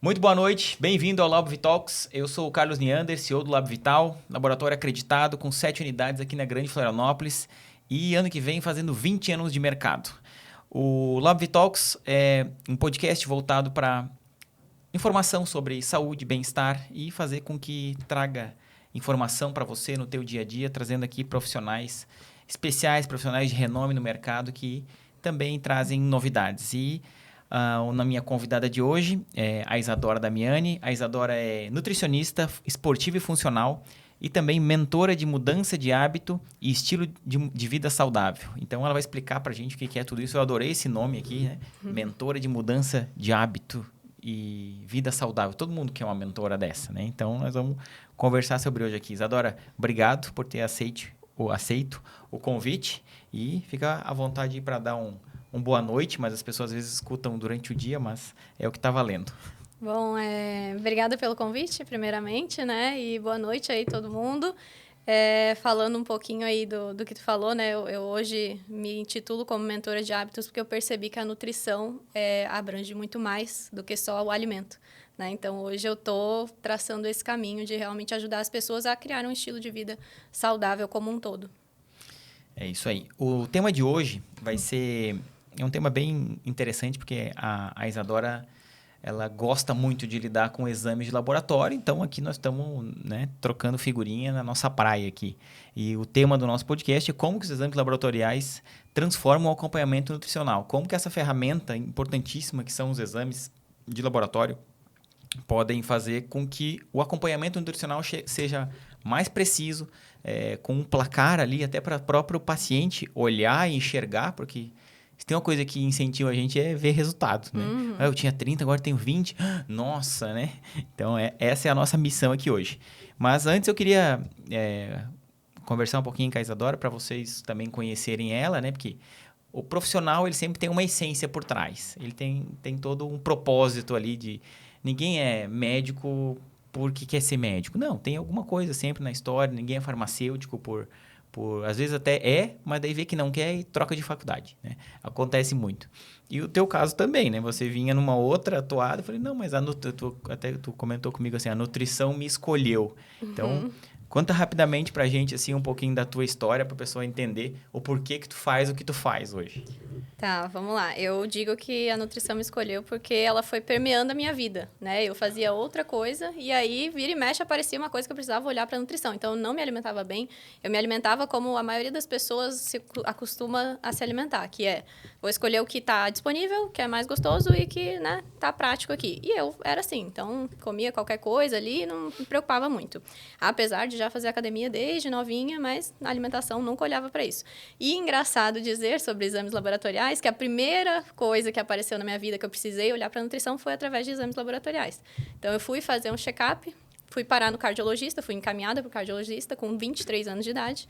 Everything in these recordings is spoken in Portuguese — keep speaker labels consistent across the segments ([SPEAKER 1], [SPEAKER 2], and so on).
[SPEAKER 1] Muito boa noite, bem-vindo ao Lab Talks. Eu sou o Carlos Neander, CEO do Lab Vital, laboratório acreditado com 7 unidades aqui na Grande Florianópolis e ano que vem fazendo 20 anos de mercado. O Lab Talks é um podcast voltado para informação sobre saúde, bem-estar e fazer com que traga informação para você no teu dia a dia, trazendo aqui profissionais especiais, profissionais de renome no mercado que também trazem novidades. E na minha convidada de hoje é a Isadora Damiani. A Isadora é nutricionista esportiva e funcional e também mentora de mudança de hábito e estilo de vida saudável. Então, ela vai explicar para a gente o que é tudo isso. Eu adorei esse nome aqui, né? Mentora de mudança de hábito e vida saudável. Todo mundo quer uma mentora dessa, né? Então, nós vamos conversar sobre hoje aqui. Isadora, obrigado por ter aceito o convite e fica à vontade para dar um boa noite, mas as pessoas às vezes escutam durante o dia, mas é o que está valendo.
[SPEAKER 2] Bom, obrigada pelo convite, primeiramente, né? E boa noite aí todo mundo. Falando um pouquinho aí do que tu falou, né? Eu hoje me intitulo como mentora de hábitos porque eu percebi que a nutrição abrange muito mais do que só o alimento, né? Então, hoje eu estou traçando esse caminho de realmente ajudar as pessoas a criar um estilo de vida saudável como um todo.
[SPEAKER 1] É isso aí. O tema de hoje vai ser... É um tema bem interessante, porque a Isadora, ela gosta muito de lidar com exames de laboratório, então aqui nós estamos, né, trocando figurinha na nossa praia aqui. E o tema do nosso podcast é como que os exames laboratoriais transformam o acompanhamento nutricional. Como que essa ferramenta importantíssima que são os exames de laboratório podem fazer com que o acompanhamento nutricional seja mais preciso, com um placar ali até para o próprio paciente olhar e enxergar, porque... Se tem uma coisa que incentiva a gente é ver resultados, né? Eu tinha 30, agora tenho 20. Nossa, né? Então, essa é a nossa missão aqui hoje. Mas antes eu queria conversar um pouquinho com a Isadora para vocês também conhecerem ela, né? Porque o profissional, ele sempre tem uma essência por trás. Ele tem todo um propósito ali de... Ninguém é médico porque quer ser médico. Não, tem alguma coisa sempre na história. Ninguém é farmacêutico às vezes até mas daí vê que não quer e troca de faculdade, né? Acontece muito. E o teu caso também, né? Você vinha numa outra toada, eu falei, não, mas tu comentou comigo assim, a nutrição me escolheu. Então, conta rapidamente pra gente, assim, um pouquinho da tua história, pra pessoa entender o porquê que tu faz o que tu faz hoje.
[SPEAKER 2] Tá, vamos lá. Eu digo que a nutrição me escolheu porque ela foi permeando a minha vida, né? Eu fazia outra coisa e aí, vira e mexe, aparecia uma coisa que eu precisava olhar para a nutrição. Então, eu não me alimentava bem. Eu me alimentava como a maioria das pessoas se acostuma a se alimentar, que é, vou escolher o que está disponível, que é mais gostoso e que, né, tá prático aqui. E eu era assim, então, comia qualquer coisa ali e não me preocupava muito. Apesar de já fazer academia desde novinha, mas na alimentação nunca olhava para isso. E engraçado dizer sobre exames laboratoriais que a primeira coisa que apareceu na minha vida que eu precisei olhar para a nutrição foi através de exames laboratoriais. Então, eu fui fazer um check-up, fui parar no cardiologista, fui encaminhada para o cardiologista com 23 anos de idade.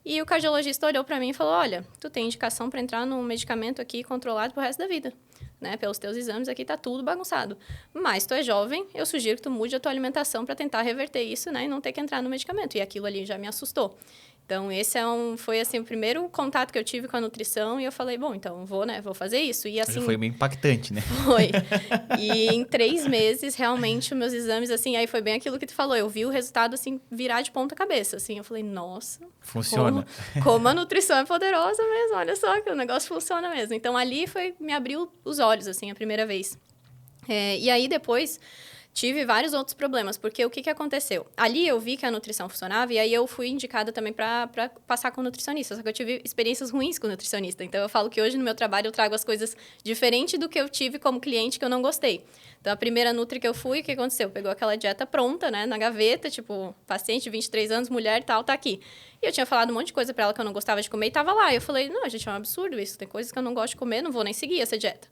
[SPEAKER 2] E o cardiologista olhou para mim e falou, olha, tu tem indicação para entrar num medicamento aqui controlado pro resto da vida, né? Pelos teus exames aqui tá tudo bagunçado. Mas tu é jovem, eu sugiro que tu mude a tua alimentação para tentar reverter isso, né? E não ter que entrar no medicamento. E aquilo ali já me assustou. Então, esse foi assim, o primeiro contato que eu tive com a nutrição e eu falei, bom, então vou fazer isso. E assim...
[SPEAKER 1] Foi meio impactante, né?
[SPEAKER 2] Foi. E em 3 meses, realmente, os meus exames, assim, aí foi bem aquilo que tu falou. Eu vi o resultado, assim, virar de ponta cabeça, assim. Eu falei, nossa...
[SPEAKER 1] Funciona.
[SPEAKER 2] Como a nutrição é poderosa mesmo, olha só, que o negócio funciona mesmo. Então, ali me abriu os olhos, assim, a primeira vez. E aí, depois... Tive vários outros problemas, porque o que aconteceu? Ali eu vi que a nutrição funcionava e aí eu fui indicada também para passar com nutricionista, só que eu tive experiências ruins com nutricionista. Então, eu falo que hoje no meu trabalho eu trago as coisas diferente do que eu tive como cliente que eu não gostei. Então, a primeira nutri que eu fui, o que aconteceu? Pegou aquela dieta pronta, né, na gaveta, tipo, paciente, 23 anos, mulher e tal, tá aqui. E eu tinha falado um monte de coisa para ela que eu não gostava de comer e tava lá. E eu falei, não, gente, é um absurdo isso, tem coisas que eu não gosto de comer, não vou nem seguir essa dieta.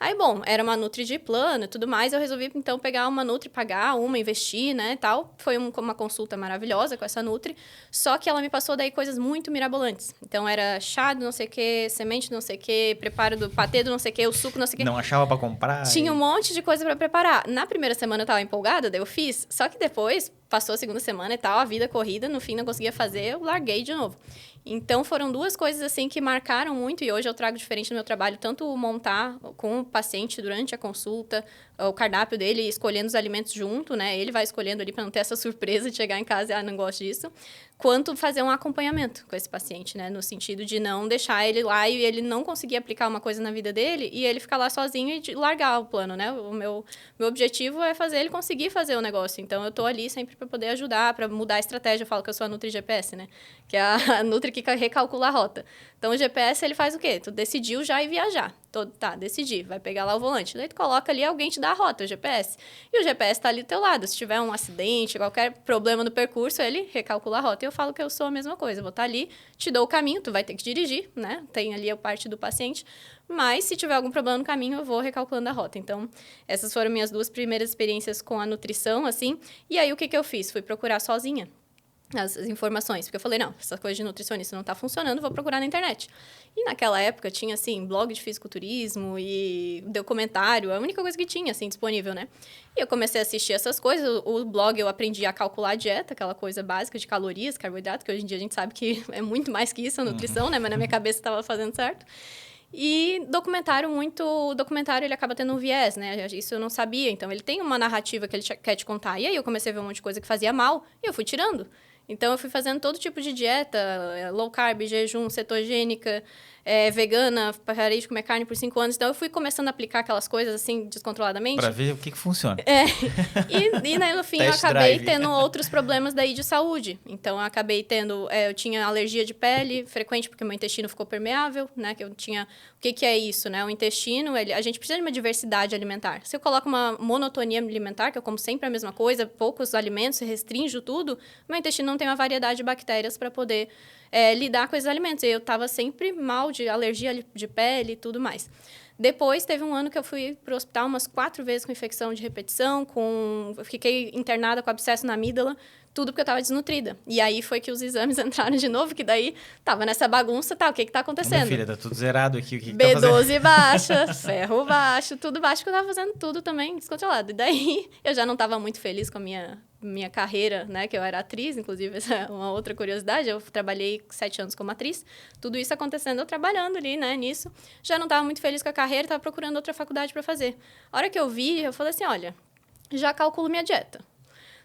[SPEAKER 2] Aí, bom, era uma nutri de plano e tudo mais, eu resolvi, então, pegar uma nutri, pagar uma, investir, né, e tal. Foi uma consulta maravilhosa com essa nutri, só que ela me passou daí coisas muito mirabolantes. Então, era chá do não sei o quê, semente do não sei o quê, preparo do patê do não sei o quê, o suco não sei o quê.
[SPEAKER 1] Não achava para comprar?
[SPEAKER 2] Tinha um monte de coisa para preparar. Na primeira semana eu tava empolgada, daí eu fiz, só que depois... passou a segunda semana e tal, a vida corrida, no fim não conseguia fazer, eu larguei de novo. Então, foram duas coisas, assim, que marcaram muito, e hoje eu trago diferente no meu trabalho, tanto montar com o paciente durante a consulta, o cardápio dele, escolhendo os alimentos junto, né? Ele vai escolhendo ali para não ter essa surpresa de chegar em casa e, não gosto disso, quanto fazer um acompanhamento com esse paciente, né? No sentido de não deixar ele lá e ele não conseguir aplicar uma coisa na vida dele e ele ficar lá sozinho e largar o plano, né? O meu objetivo é fazer ele conseguir fazer o negócio. Então, eu tô ali sempre para poder ajudar, para mudar a estratégia. Eu falo que eu sou a Nutri GPS, né? Que é a Nutri que recalcula a rota. Então, o GPS, ele faz o quê? Tu decidiu já ir viajar. Tá, decidi. Vai pegar lá o volante. Daí tu coloca ali, alguém te dá a rota, o GPS. E o GPS tá ali do teu lado. Se tiver um acidente, qualquer problema no percurso, ele recalcula a rota. E eu falo que eu sou a mesma coisa. Eu vou estar ali, te dou o caminho, tu vai ter que dirigir, né? Tem ali a parte do paciente. Mas, se tiver algum problema no caminho, eu vou recalculando a rota. Então, essas foram minhas 2 primeiras experiências com a nutrição, assim. E aí, o que eu fiz? Fui procurar sozinha as informações, porque eu falei, não, essa coisa de nutricionista não está funcionando, vou procurar na internet. E naquela época tinha, assim, blog de fisiculturismo e documentário, a única coisa que tinha, assim, disponível, né? E eu comecei a assistir essas coisas, o blog eu aprendi a calcular a dieta, aquela coisa básica de calorias, carboidrato, que hoje em dia a gente sabe que é muito mais que isso a nutrição, né? Mas na minha cabeça estava fazendo certo. E o documentário ele acaba tendo um viés, né? Isso eu não sabia, então ele tem uma narrativa que ele quer te contar. E aí eu comecei a ver um monte de coisa que fazia mal e eu fui tirando. Então, eu fui fazendo todo tipo de dieta, low carb, jejum, cetogênica, vegana, parei de comer carne por 5 anos. Então, eu fui começando a aplicar aquelas coisas, assim, descontroladamente.
[SPEAKER 1] Para ver o que funciona.
[SPEAKER 2] E daí, no fim, eu acabei tendo outros problemas daí de saúde. Então, eu acabei tendo... eu tinha alergia de pele frequente, porque meu intestino ficou permeável, né? Que eu tinha... O que é isso, né? O intestino, a gente precisa de uma diversidade alimentar. Se eu coloco uma monotonia alimentar, que eu como sempre a mesma coisa, poucos alimentos, restringo tudo, meu intestino não tem uma variedade de bactérias para poder lidar com esses alimentos. E eu estava sempre mal de alergia de pele e tudo mais. Depois, teve um ano que eu fui para o hospital umas 4 vezes com infecção de repetição, fiquei internada com abscesso na amígdala, tudo porque eu estava desnutrida. E aí foi que os exames entraram de novo, que daí tava nessa bagunça, o que está acontecendo?
[SPEAKER 1] Minha filha, tá tudo zerado aqui, o que
[SPEAKER 2] B12
[SPEAKER 1] tá fazendo?
[SPEAKER 2] baixa, ferro baixo, tudo baixo, que eu tava fazendo tudo também descontrolado. E daí, eu já não estava muito feliz com a minha carreira, né? Que eu era atriz, inclusive, essa é uma outra curiosidade. Eu trabalhei 7 anos como atriz. Tudo isso acontecendo, eu trabalhando ali, né? Nisso. Já não estava muito feliz com a carreira, estava procurando outra faculdade para fazer. A hora que eu vi, eu falei assim, olha, já calculo minha dieta.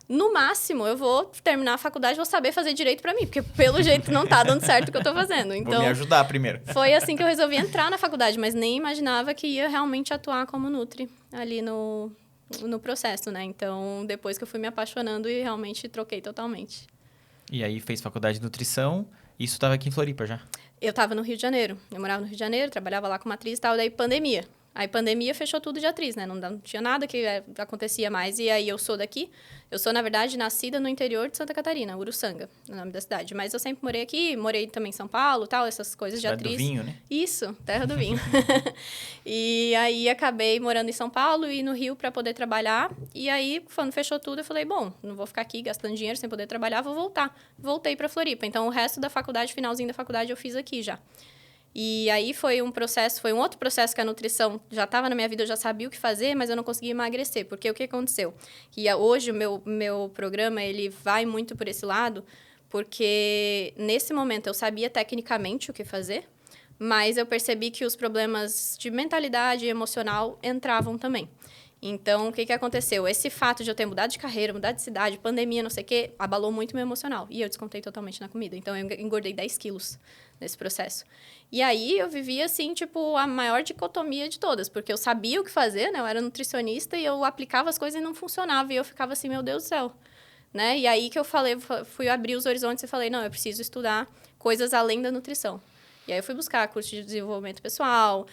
[SPEAKER 2] No máximo, eu vou terminar a faculdade e vou saber fazer direito para mim, porque pelo jeito não tá dando certo o que eu tô fazendo. Então,
[SPEAKER 1] vou me ajudar primeiro.
[SPEAKER 2] Foi assim que eu resolvi entrar na faculdade, mas nem imaginava que ia realmente atuar como Nutri ali no processo, né? Então, depois que eu fui me apaixonando e realmente troquei totalmente.
[SPEAKER 1] E aí, fez faculdade de nutrição, isso estava aqui em Floripa já?
[SPEAKER 2] Eu estava no Rio de Janeiro. Eu morava no Rio de Janeiro, trabalhava lá como atriz e tal, daí pandemia. Aí, pandemia fechou tudo de atriz, né? Não tinha nada que acontecia mais. E aí, eu sou daqui. Eu sou, na verdade, nascida no interior de Santa Catarina, Uruçanga, o nome da cidade. Mas eu sempre morei aqui, morei também em São Paulo, tal, essas coisas de atriz.
[SPEAKER 1] Terra do vinho, né?
[SPEAKER 2] Isso, terra do vinho. E aí, acabei morando em São Paulo e no Rio para poder trabalhar. E aí, quando fechou tudo, eu falei, bom, não vou ficar aqui gastando dinheiro sem poder trabalhar, vou voltar. Voltei para Floripa. Então, o resto da faculdade, finalzinho da faculdade, eu fiz aqui já. E aí foi um outro processo que a nutrição já estava na minha vida, eu já sabia o que fazer, mas eu não conseguia emagrecer. Porque o que aconteceu? Que hoje o meu programa, ele vai muito por esse lado, porque nesse momento eu sabia tecnicamente o que fazer, mas eu percebi que os problemas de mentalidade e emocional entravam também. Então, o que aconteceu? Esse fato de eu ter mudado de carreira, mudado de cidade, pandemia, não sei o quê, abalou muito meu emocional. E eu descontei totalmente na comida. Então, eu engordei 10 quilos nesse processo. E aí, eu vivia, assim, tipo, a maior dicotomia de todas. Porque eu sabia o que fazer, né? Eu era nutricionista e eu aplicava as coisas e não funcionava. E eu ficava assim, meu Deus do céu. Né? E aí que eu fui abrir os horizontes e falei, não, eu preciso estudar coisas além da nutrição. E aí eu fui buscar curso de desenvolvimento pessoal,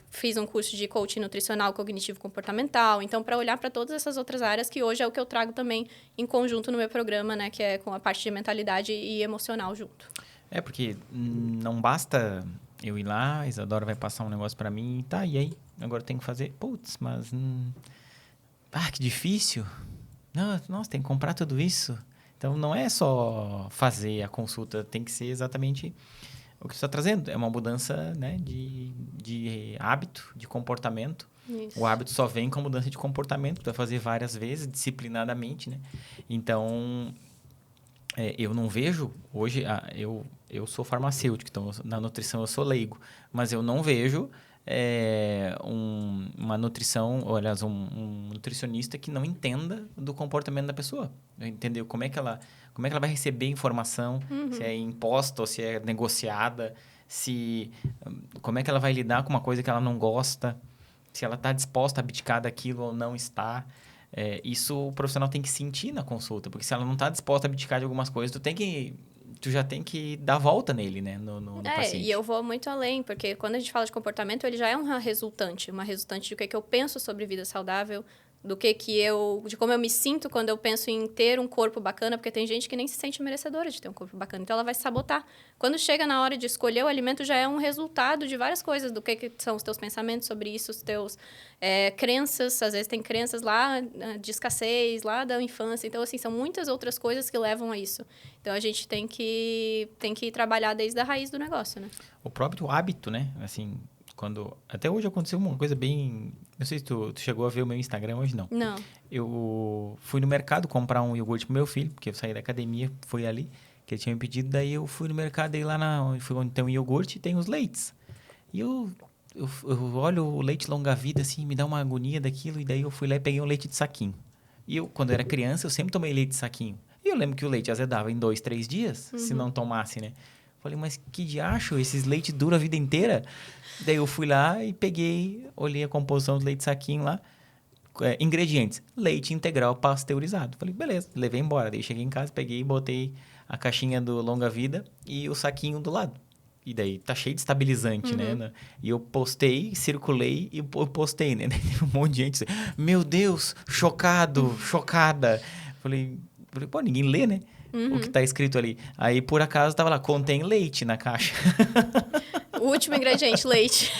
[SPEAKER 2] fiz um curso de coaching nutricional cognitivo-comportamental. Então, para olhar para todas essas outras áreas, que hoje é o que eu trago também em conjunto no meu programa, né? Que é com a parte de mentalidade e emocional junto.
[SPEAKER 1] Porque não basta eu ir lá, a Isadora vai passar um negócio para mim, tá, e aí? Agora eu tenho que fazer? Putz, mas... que difícil. Nossa, tem que comprar tudo isso. Então, não é só fazer a consulta, tem que ser exatamente... o que você está trazendo é uma mudança, né, de hábito, de comportamento.
[SPEAKER 2] Isso.
[SPEAKER 1] O hábito só vem com a mudança de comportamento, tu vai fazer várias vezes, disciplinadamente, né? Então, eu não vejo... Hoje, eu sou farmacêutico, então na nutrição eu sou leigo, mas eu não vejo uma nutrição, ou aliás, um nutricionista que não entenda do comportamento da pessoa. Entendeu? Como é que ela vai receber informação, se é imposta ou se é negociada, como é que ela vai lidar com uma coisa que ela não gosta, se ela está disposta a abdicar daquilo ou não está. Isso o profissional tem que sentir na consulta, porque se ela não está disposta a abdicar de algumas coisas, tu já tem que dar volta nele, né, no paciente.
[SPEAKER 2] E eu vou muito além, porque quando a gente fala de comportamento, ele já é uma resultante do que eu penso sobre vida saudável, de como eu me sinto quando eu penso em ter um corpo bacana, porque tem gente que nem se sente merecedora de ter um corpo bacana, então ela vai sabotar. Quando chega na hora de escolher o alimento, já é um resultado de várias coisas, do que são os teus pensamentos sobre isso, os teus crenças, às vezes tem crenças lá de escassez, lá da infância, então assim, são muitas outras coisas que levam a isso. Então a gente tem que trabalhar desde a raiz do negócio, né?
[SPEAKER 1] O próprio hábito, né, assim... Até hoje aconteceu uma coisa bem... Não sei se tu chegou a ver o meu Instagram hoje, não.
[SPEAKER 2] Não.
[SPEAKER 1] Eu fui no mercado comprar um iogurte pro meu filho, porque eu saí da academia, fui ali, que ele tinha me pedido. Daí eu fui no mercado, e lá onde tem um iogurte, tem os leites. E eu olho o leite longa-vida, assim, me dá uma agonia daquilo. E daí eu fui lá e peguei um leite de saquinho. E eu, quando eu era criança, eu sempre tomei leite de saquinho. E eu lembro que o leite azedava em 2, 3 dias, se não tomasse, né? Falei, mas que diacho, esses leites duram a vida inteira? Daí eu fui lá e olhei a composição do leite de saquinho lá. Ingredientes, leite integral pasteurizado. Falei, beleza, levei embora. Daí cheguei em casa, peguei e botei a caixinha do Longa Vida e o saquinho do lado. E daí tá cheio de estabilizante, né? E eu postei, circulei e eu postei, né? Daí teve um monte de gente, meu Deus, chocada. Falei, pô, ninguém lê, né? O que tá escrito ali. Aí, por acaso, tava lá, contém leite na caixa.
[SPEAKER 2] O último ingrediente, leite.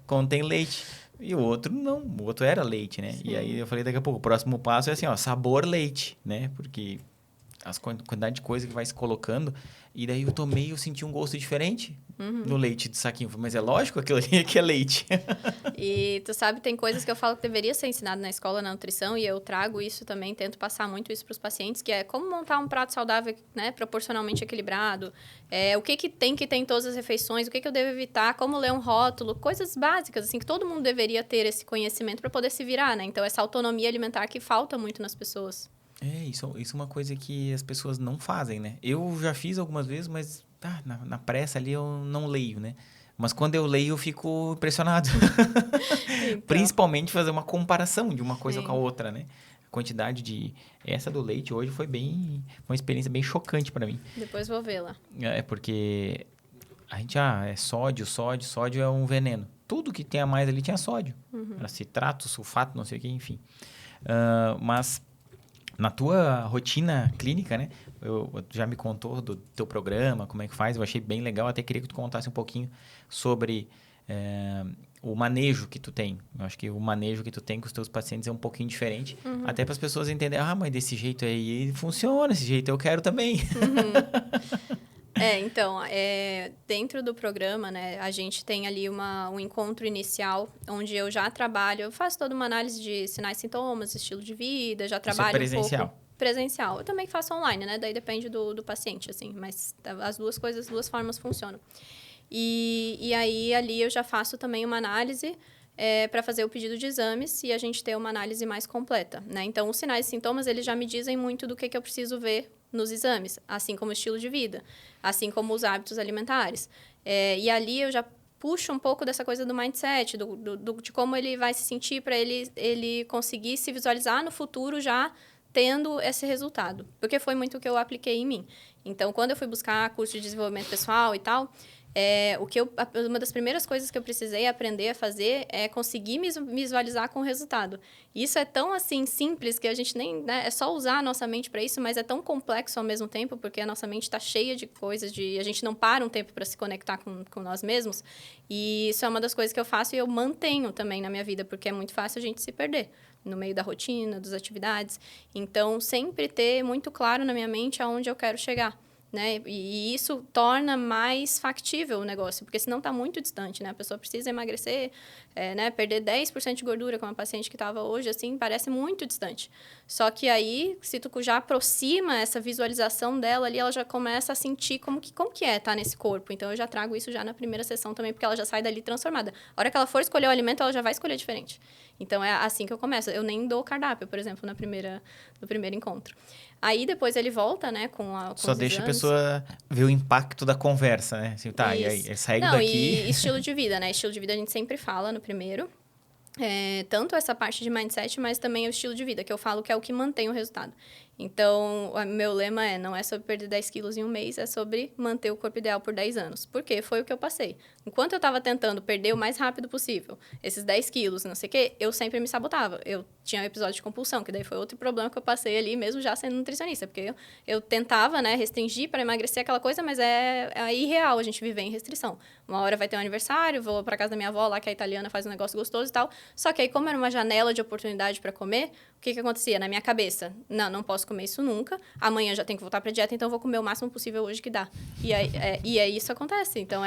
[SPEAKER 1] Contém leite. E o outro não, o outro era leite, né? Sim. E aí eu falei, daqui a pouco, o próximo passo é assim, ó, sabor leite, né? Porque as quantidade de coisa que vai se colocando. E daí eu tomei e eu senti um gosto diferente no leite de saquinho. Mas é lógico, aquilo ali que é leite.
[SPEAKER 2] E tu sabe, tem coisas que eu falo que deveria ser ensinado na escola, na nutrição, e eu trago isso também, tento passar muito isso para os pacientes, que é como montar um prato saudável, né, proporcionalmente equilibrado, o que tem que ter em todas as refeições, o que eu devo evitar, como ler um rótulo, coisas básicas, assim, que todo mundo deveria ter esse conhecimento para poder se virar, né? Então, essa autonomia alimentar que falta muito nas pessoas.
[SPEAKER 1] Isso é uma coisa que as pessoas não fazem, né? Eu já fiz algumas vezes, mas na pressa ali eu não leio, né? Mas quando eu leio, eu fico impressionado. Então. Principalmente fazer uma comparação de uma coisa com a outra, né? A quantidade Essa do leite hoje foi uma experiência bem chocante para mim.
[SPEAKER 2] Depois vou vê-la.
[SPEAKER 1] Porque a gente, é sódio é um veneno. Tudo que tem a mais ali tinha sódio. Era citrato, sulfato, não sei o que, enfim. Mas... Na tua rotina clínica, né? Tu já me contou do teu programa, como é que faz. Eu achei bem legal. Até queria que tu contasse um pouquinho sobre o manejo que tu tem. Eu acho que o manejo que tu tem com os teus pacientes é um pouquinho diferente. Até para as pessoas entenderem. Mas desse jeito aí funciona. Desse jeito eu quero também.
[SPEAKER 2] Então, dentro do programa, né, a gente tem ali um encontro inicial, onde eu já trabalho, eu faço toda uma análise de sinais, sintomas, estilo de vida, já trabalho
[SPEAKER 1] presencial.
[SPEAKER 2] um pouco presencial. Eu também faço online, né, daí depende do paciente, assim, mas as duas formas funcionam. E aí, ali eu já faço também uma análise para fazer o pedido de exames e a gente ter uma análise mais completa, né? Então, os sinais e sintomas, eles já me dizem muito do que eu preciso ver nos exames, assim como o estilo de vida, assim como os hábitos alimentares. E ali eu já puxo um pouco dessa coisa do mindset, de como ele vai se sentir para ele conseguir se visualizar no futuro já tendo esse resultado. Porque foi muito o que eu apliquei em mim. Então, quando eu fui buscar curso de desenvolvimento pessoal e tal... uma das primeiras coisas que eu precisei aprender a fazer é conseguir me visualizar com o resultado. E isso é tão, assim, simples que a gente nem... Né, é só usar a nossa mente para isso, mas é tão complexo ao mesmo tempo, porque a nossa mente está cheia de coisas, a gente não para um tempo para se conectar com nós mesmos. E isso é uma das coisas que eu faço e eu mantenho também na minha vida, porque é muito fácil a gente se perder no meio da rotina, das atividades. Então, sempre ter muito claro na minha mente aonde eu quero chegar. né? E isso torna mais factível o negócio, porque senão está muito distante, né? A pessoa precisa emagrecer, né? Perder 10% de gordura, como a paciente que estava hoje, assim, parece muito distante. Só que aí, se tu já aproxima essa visualização dela ali, ela já começa a sentir como que é estar nesse corpo. Então, eu já trago isso já na primeira sessão também, porque ela já sai dali transformada. A hora que ela for escolher o alimento, ela já vai escolher diferente. Então, é assim que eu começo. Eu nem dou cardápio, por exemplo, no primeiro encontro. Aí, depois ele volta, né, com
[SPEAKER 1] Só
[SPEAKER 2] os
[SPEAKER 1] deixa a
[SPEAKER 2] exames.
[SPEAKER 1] pessoa ver o impacto da conversa, né? Assim, tá, e aí, saiu
[SPEAKER 2] Não,
[SPEAKER 1] daqui...
[SPEAKER 2] e estilo de vida, né? Estilo de vida a gente sempre fala no primeiro. Tanto essa parte de mindset, mas também o estilo de vida, que eu falo que é o que mantém o resultado. Então, o meu lema não é sobre perder 10 quilos em um mês, é sobre manter o corpo ideal por 10 anos. Por quê? Foi o que eu passei. Enquanto eu estava tentando perder o mais rápido possível, esses 10 quilos, não sei o quê, eu sempre me sabotava. Eu tinha um episódio de compulsão, que daí foi outro problema que eu passei ali, mesmo já sendo nutricionista. Porque eu tentava, né, restringir para emagrecer aquela coisa, mas é irreal a gente viver em restrição. Uma hora vai ter um aniversário, vou para casa da minha avó lá, que é italiana, faz um negócio gostoso e tal. Só que aí, como era uma janela de oportunidade para comer, o que acontecia? Na minha cabeça, não posso comer isso nunca, amanhã já tenho que voltar para dieta, então eu vou comer o máximo possível hoje que dá. E aí isso acontece. Então,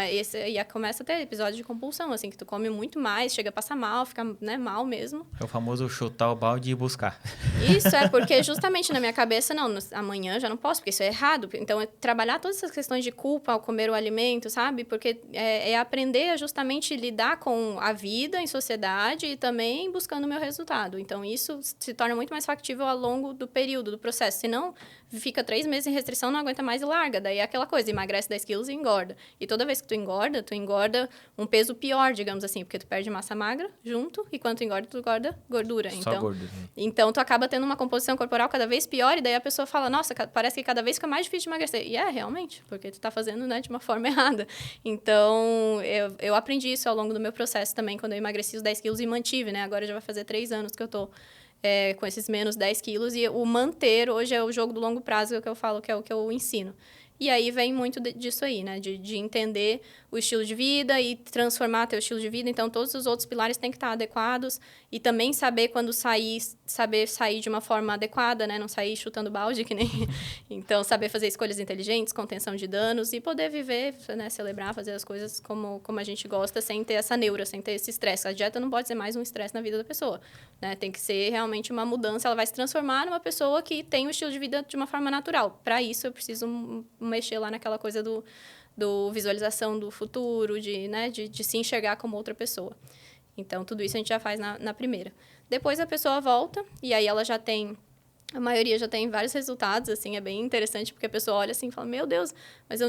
[SPEAKER 2] começa a ter episódio de compulsão, assim, que tu come muito mais, chega a passar mal, fica, né, mal mesmo.
[SPEAKER 1] É o famoso chutar o balde e buscar.
[SPEAKER 2] Isso, porque justamente na minha cabeça, amanhã já não posso, porque isso é errado. Então, trabalhar todas essas questões de culpa ao comer o alimento, sabe? Porque é aprender a justamente lidar com a vida em sociedade e também buscando o meu resultado. Então, isso se torna muito mais factível ao longo do período, do processo. Senão, fica 3 meses em restrição, não aguenta mais e larga. Daí é aquela coisa, emagrece 10 quilos e engorda. E toda vez que tu engorda um peso pior, digamos assim, porque tu perde massa magra junto, e quando tu engorda gordura.
[SPEAKER 1] Só gordura.
[SPEAKER 2] Então, tu acaba tendo uma composição corporal cada vez pior, e daí a pessoa fala, nossa, parece que cada vez fica mais difícil de emagrecer. E realmente, porque tu tá fazendo, né, de uma forma errada. Então, eu aprendi isso ao longo do meu processo também, quando eu emagreci os 10 quilos e mantive, né? Agora já vai fazer 3 anos que eu tô com esses menos 10 quilos, e o manter hoje é o jogo do longo prazo, que eu falo que é o que eu ensino. E aí vem muito disso aí, né? De entender o estilo de vida e transformar teu estilo de vida. Então, todos os outros pilares têm que estar adequados. E também saber quando saber sair de uma forma adequada, né? Não sair chutando balde, que nem... Então, saber fazer escolhas inteligentes, contenção de danos e poder viver, né? Celebrar, fazer as coisas como a gente gosta, sem ter essa neura, sem ter esse estresse. A dieta não pode ser mais um estresse na vida da pessoa, né? Tem que ser realmente uma mudança. Ela vai se transformar numa pessoa que tem o estilo de vida de uma forma natural. Para isso, eu preciso mexer lá naquela coisa do visualização do futuro, de se enxergar como outra pessoa. Então, tudo isso a gente já faz na primeira. Depois a pessoa volta, e aí ela já tem... A maioria já tem vários resultados, assim, é bem interessante, porque a pessoa olha assim e fala, meu Deus, mas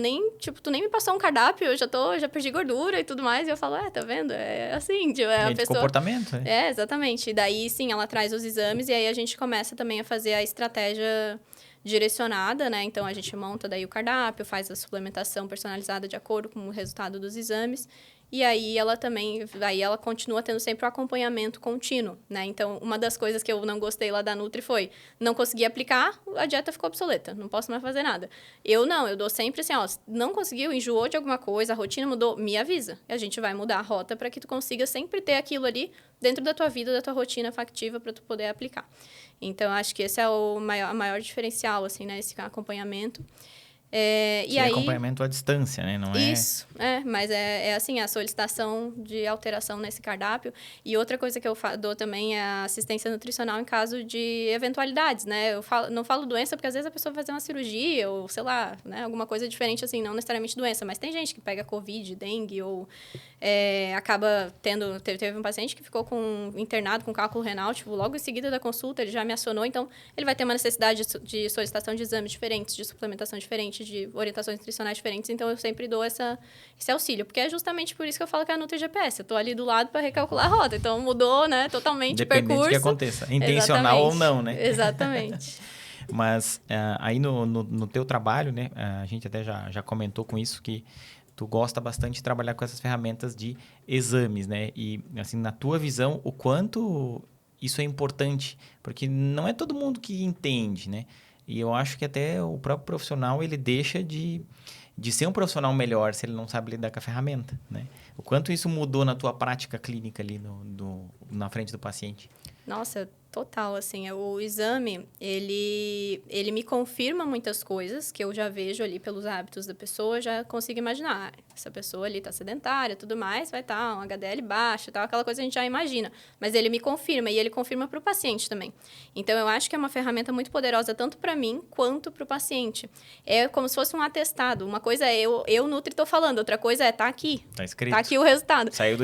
[SPEAKER 2] tu nem me passou um cardápio, eu já perdi gordura e tudo mais, e eu falo, tá vendo? É assim, a pessoa...
[SPEAKER 1] comportamento, né?
[SPEAKER 2] Exatamente. E daí, sim, ela traz os exames, e aí a gente começa também a fazer a estratégia direcionada, né? Então, a gente monta daí o cardápio, faz a suplementação personalizada de acordo com o resultado dos exames. E aí ela continua tendo sempre o acompanhamento contínuo, né? Então, uma das coisas que eu não gostei lá da Nutri foi não consegui aplicar, a dieta ficou obsoleta, não posso mais fazer nada. Eu dou sempre assim, não conseguiu, enjoou de alguma coisa, a rotina mudou, me avisa. E a gente vai mudar a rota para que tu consiga sempre ter aquilo ali dentro da tua vida, da tua rotina factível para tu poder aplicar. Então, acho que esse é a maior diferencial, assim, né? Esse acompanhamento.
[SPEAKER 1] E aí, acompanhamento à distância, né? Não
[SPEAKER 2] isso, mas assim, a solicitação de alteração nesse cardápio. E outra coisa que eu dou também é a assistência nutricional em caso de eventualidades, né? Não falo doença porque às vezes a pessoa vai fazer uma cirurgia ou, sei lá, né? Alguma coisa diferente assim, não necessariamente doença. Mas tem gente que pega Covid, dengue ou acaba teve um paciente que ficou internado com cálculo renal, tipo, logo em seguida da consulta ele já me acionou, então ele vai ter uma necessidade de solicitação de exames diferentes, de suplementação diferente, de orientações nutricionais diferentes, então eu sempre dou esse auxílio, porque é justamente por isso que eu falo que é a Nutri GPS, eu tô ali do lado para recalcular a rota, então mudou, né, totalmente o percurso.
[SPEAKER 1] Independente do que aconteça, intencional ou não, né?
[SPEAKER 2] Exatamente.
[SPEAKER 1] Mas aí no teu trabalho, né, a gente até já comentou com isso que tu gosta bastante de trabalhar com essas ferramentas de exames, né? E, assim, na tua visão, o quanto isso é importante? Porque não é todo mundo que entende, né? E eu acho que até o próprio profissional, ele deixa de ser um profissional melhor se ele não sabe lidar com a ferramenta, né? O quanto isso mudou na tua prática clínica ali na frente do paciente?
[SPEAKER 2] Nossa, Total, assim, o exame, ele me confirma muitas coisas que eu já vejo ali pelos hábitos da pessoa, já consigo imaginar. Essa pessoa ali tá sedentária, tudo mais, vai estar um HDL baixo, tal, aquela coisa a gente já imagina. Mas ele me confirma, e ele confirma para o paciente também. Então, eu acho que é uma ferramenta muito poderosa, tanto para mim, quanto para o paciente. É como se fosse um atestado. Uma coisa é eu Nutri, tô falando, outra coisa é tá aqui.
[SPEAKER 1] Tá escrito.
[SPEAKER 2] Tá aqui o resultado.
[SPEAKER 1] Saiu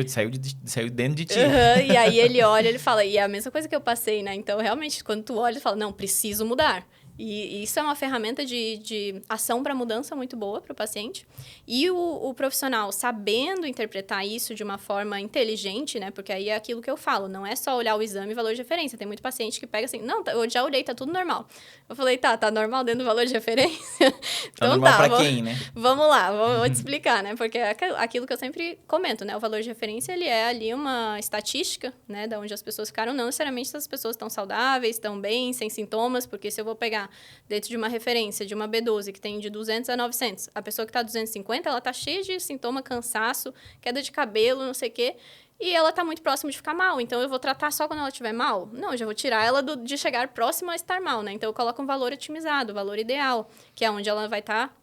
[SPEAKER 1] dentro de ti.
[SPEAKER 2] E aí ele olha, ele fala, e é a mesma coisa que eu passei, né? Então, realmente, quando tu olha, tu fala, não, preciso mudar. E isso é uma ferramenta de ação para mudança muito boa para o paciente. E o profissional sabendo interpretar isso de uma forma inteligente, né? Porque aí é aquilo que eu falo, não é só olhar o exame e valor de referência. Tem muito paciente que pega assim, não, eu já olhei, tá tudo normal. Eu falei, tá normal dentro do valor de referência?
[SPEAKER 1] Tá normal pra quem, né?
[SPEAKER 2] Vamos lá, vou te explicar, né? Porque é aquilo que eu sempre comento, né? O valor de referência, ele é ali uma estatística, né? Da onde as pessoas ficaram. Não necessariamente se as pessoas estão saudáveis, estão bem, sem sintomas, porque se eu vou pegar dentro de uma referência de uma B12 que tem de 200 a 900, a pessoa que está 250, ela tá cheia de sintoma, cansaço, queda de cabelo, não sei o quê, e ela tá muito próxima de ficar mal. Então, eu vou tratar só quando ela estiver mal? Não, eu já vou tirar ela de chegar próxima a estar mal, né? Então, eu coloco um valor otimizado, o valor ideal, que é onde ela vai estar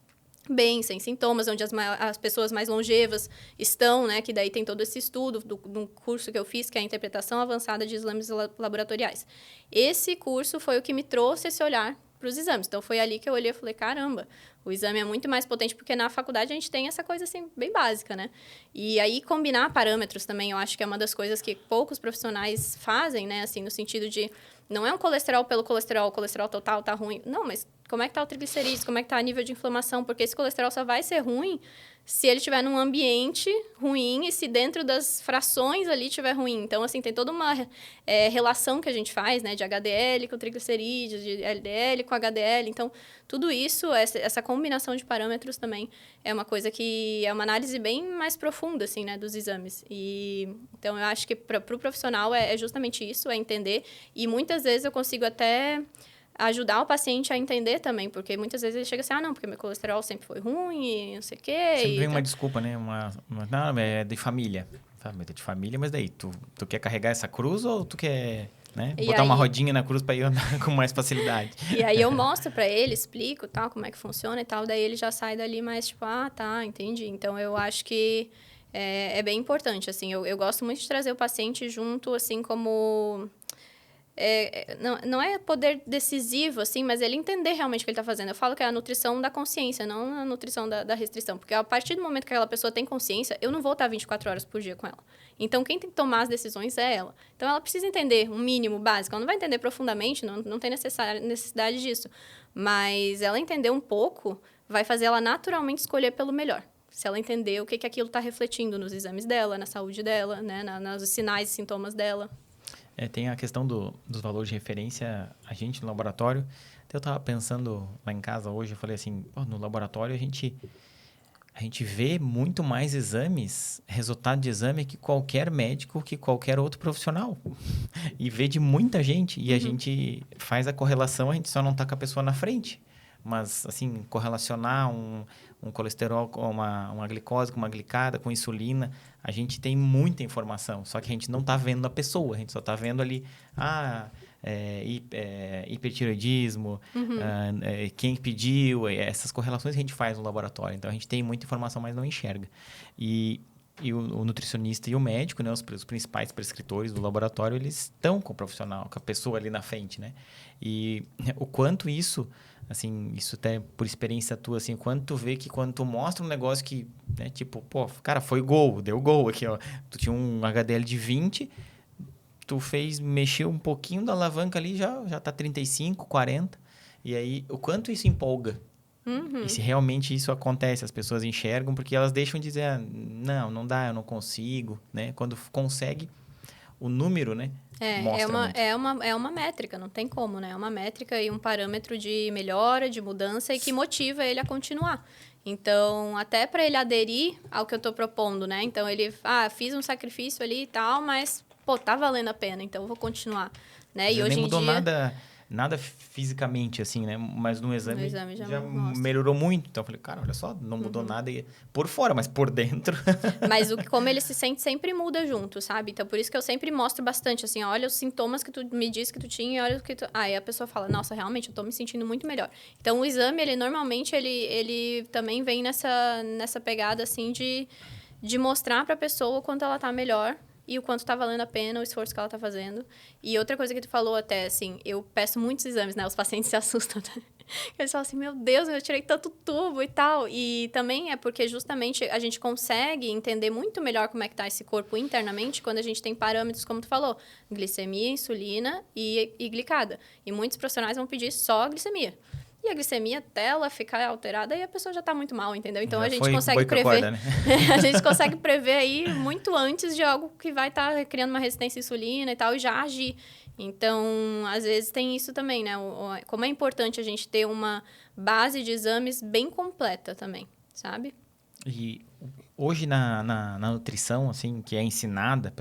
[SPEAKER 2] bem, sem sintomas, onde as pessoas mais longevas estão, né? Que daí tem todo esse estudo do curso que eu fiz, que é a interpretação avançada de exames laboratoriais. Esse curso foi o que me trouxe esse olhar para os exames. Então, foi ali que eu olhei e falei, caramba, o exame é muito mais potente, porque na faculdade a gente tem essa coisa, assim, bem básica, né? E aí, combinar parâmetros também, eu acho que é uma das coisas que poucos profissionais fazem, né? Assim, no sentido de, não é um colesterol pelo colesterol, o colesterol total tá ruim. Não, mas como é que tá o triglicerídeos, como é que tá o nível de inflamação? Porque esse colesterol só vai ser ruim se ele estiver num ambiente ruim e se dentro das frações ali estiver ruim. Então, assim, tem toda uma relação que a gente faz, né? De HDL com triglicerídeos, de LDL com HDL. Então, tudo isso, essa combinação de parâmetros também é uma coisa que é uma análise bem mais profunda, assim, né? Dos exames. Então, eu acho que para o profissional é justamente isso, é entender. E muitas vezes eu consigo até ajudar o paciente a entender também, porque muitas vezes ele chega assim, não, porque meu colesterol sempre foi ruim e não sei o quê.
[SPEAKER 1] Sempre vem uma desculpa, né? Não, é de família. É de família, mas daí, tu quer carregar essa cruz ou tu quer, né, botar uma rodinha na cruz para ir andar com mais facilidade?
[SPEAKER 2] E aí eu mostro para ele, explico, tal, como é que funciona e tal, daí ele já sai dali mais tipo, tá, entendi. Então, eu acho que é bem importante, assim, eu gosto muito de trazer o paciente junto, assim, como... não é poder decisivo, assim, mas ele entender realmente o que ele está fazendo. Eu falo que é a nutrição da consciência, não a nutrição da restrição. Porque a partir do momento que aquela pessoa tem consciência, eu não vou estar 24 horas por dia com ela. Então, quem tem que tomar as decisões é ela. Então, ela precisa entender um mínimo básico. Ela não vai entender profundamente, não tem necessidade disso. Mas ela entender um pouco vai fazer ela naturalmente escolher pelo melhor. Se ela entender o que aquilo está refletindo nos exames dela, na saúde dela, né, nos sinais e sintomas dela.
[SPEAKER 1] Tem a questão dos valores de referência, a gente no laboratório. Eu estava pensando lá em casa hoje, eu falei assim, no laboratório a gente vê muito mais exames, resultado de exame que qualquer médico, que qualquer outro profissional. E vê de muita gente. E a gente faz a correlação, a gente só não está com a pessoa na frente. Mas, assim, correlacionar um colesterol com uma glicose, com uma glicada, com insulina, a gente tem muita informação. Só que a gente não está vendo a pessoa, a gente só está vendo ali, hipertireoidismo, quem pediu, essas correlações que a gente faz no laboratório. Então, a gente tem muita informação, mas não enxerga. E o nutricionista e o médico, né, os principais prescritores do laboratório, eles estão com o profissional, com a pessoa ali na frente, né? E o quanto isso... Assim, isso até por experiência tua, assim, quando tu vê que quando tu mostra um negócio que, né, tipo, cara, foi gol, deu gol aqui, ó. Tu tinha um HDL de 20, tu mexeu um pouquinho da alavanca ali, já tá 35, 40. E aí, o quanto isso empolga? E se realmente isso acontece, as pessoas enxergam, porque elas deixam de dizer, não dá, eu não consigo, né? Quando consegue, o número, né?
[SPEAKER 2] É uma métrica, não tem como, né? É uma métrica e um parâmetro de melhora, de mudança e que motiva ele a continuar. Então, até para ele aderir ao que eu estou propondo, né? Então, ele, fiz um sacrifício ali e tal, mas, tá valendo a pena, então eu vou continuar, né?
[SPEAKER 1] E hoje nem mudou nada nada fisicamente, assim, né? Mas no exame,
[SPEAKER 2] já
[SPEAKER 1] melhorou muito. Então, eu falei, cara, olha só, não mudou nada por fora, mas por dentro...
[SPEAKER 2] Mas como ele se sente sempre muda junto, sabe? Então, por isso que eu sempre mostro bastante, assim, olha os sintomas que tu me disse que tu tinha e olha o que tu... Aí a pessoa fala, nossa, realmente, eu tô me sentindo muito melhor. Então, o exame, ele normalmente, ele também vem nessa pegada, assim, de mostrar pra pessoa o quanto ela tá melhor e o quanto tá valendo a pena o esforço que ela tá fazendo. E outra coisa que tu falou até, assim, eu peço muitos exames, né? Os pacientes se assustam. Eles falam assim, meu Deus, eu tirei tanto tubo e tal. E também é porque justamente a gente consegue entender muito melhor como é que tá esse corpo internamente quando a gente tem parâmetros, como tu falou, glicemia, insulina e glicada. E muitos profissionais vão pedir só a glicemia. E a glicemia, até ela ficar alterada, aí a pessoa já tá muito mal, entendeu? Então, a gente consegue prever...
[SPEAKER 1] Corda, né?
[SPEAKER 2] A gente consegue prever aí muito antes de algo que vai estar criando uma resistência à insulina e tal, e já agir. Então, às vezes tem isso também, né? Como é importante a gente ter uma base de exames bem completa também, sabe?
[SPEAKER 1] E hoje na nutrição, assim, que é ensinada,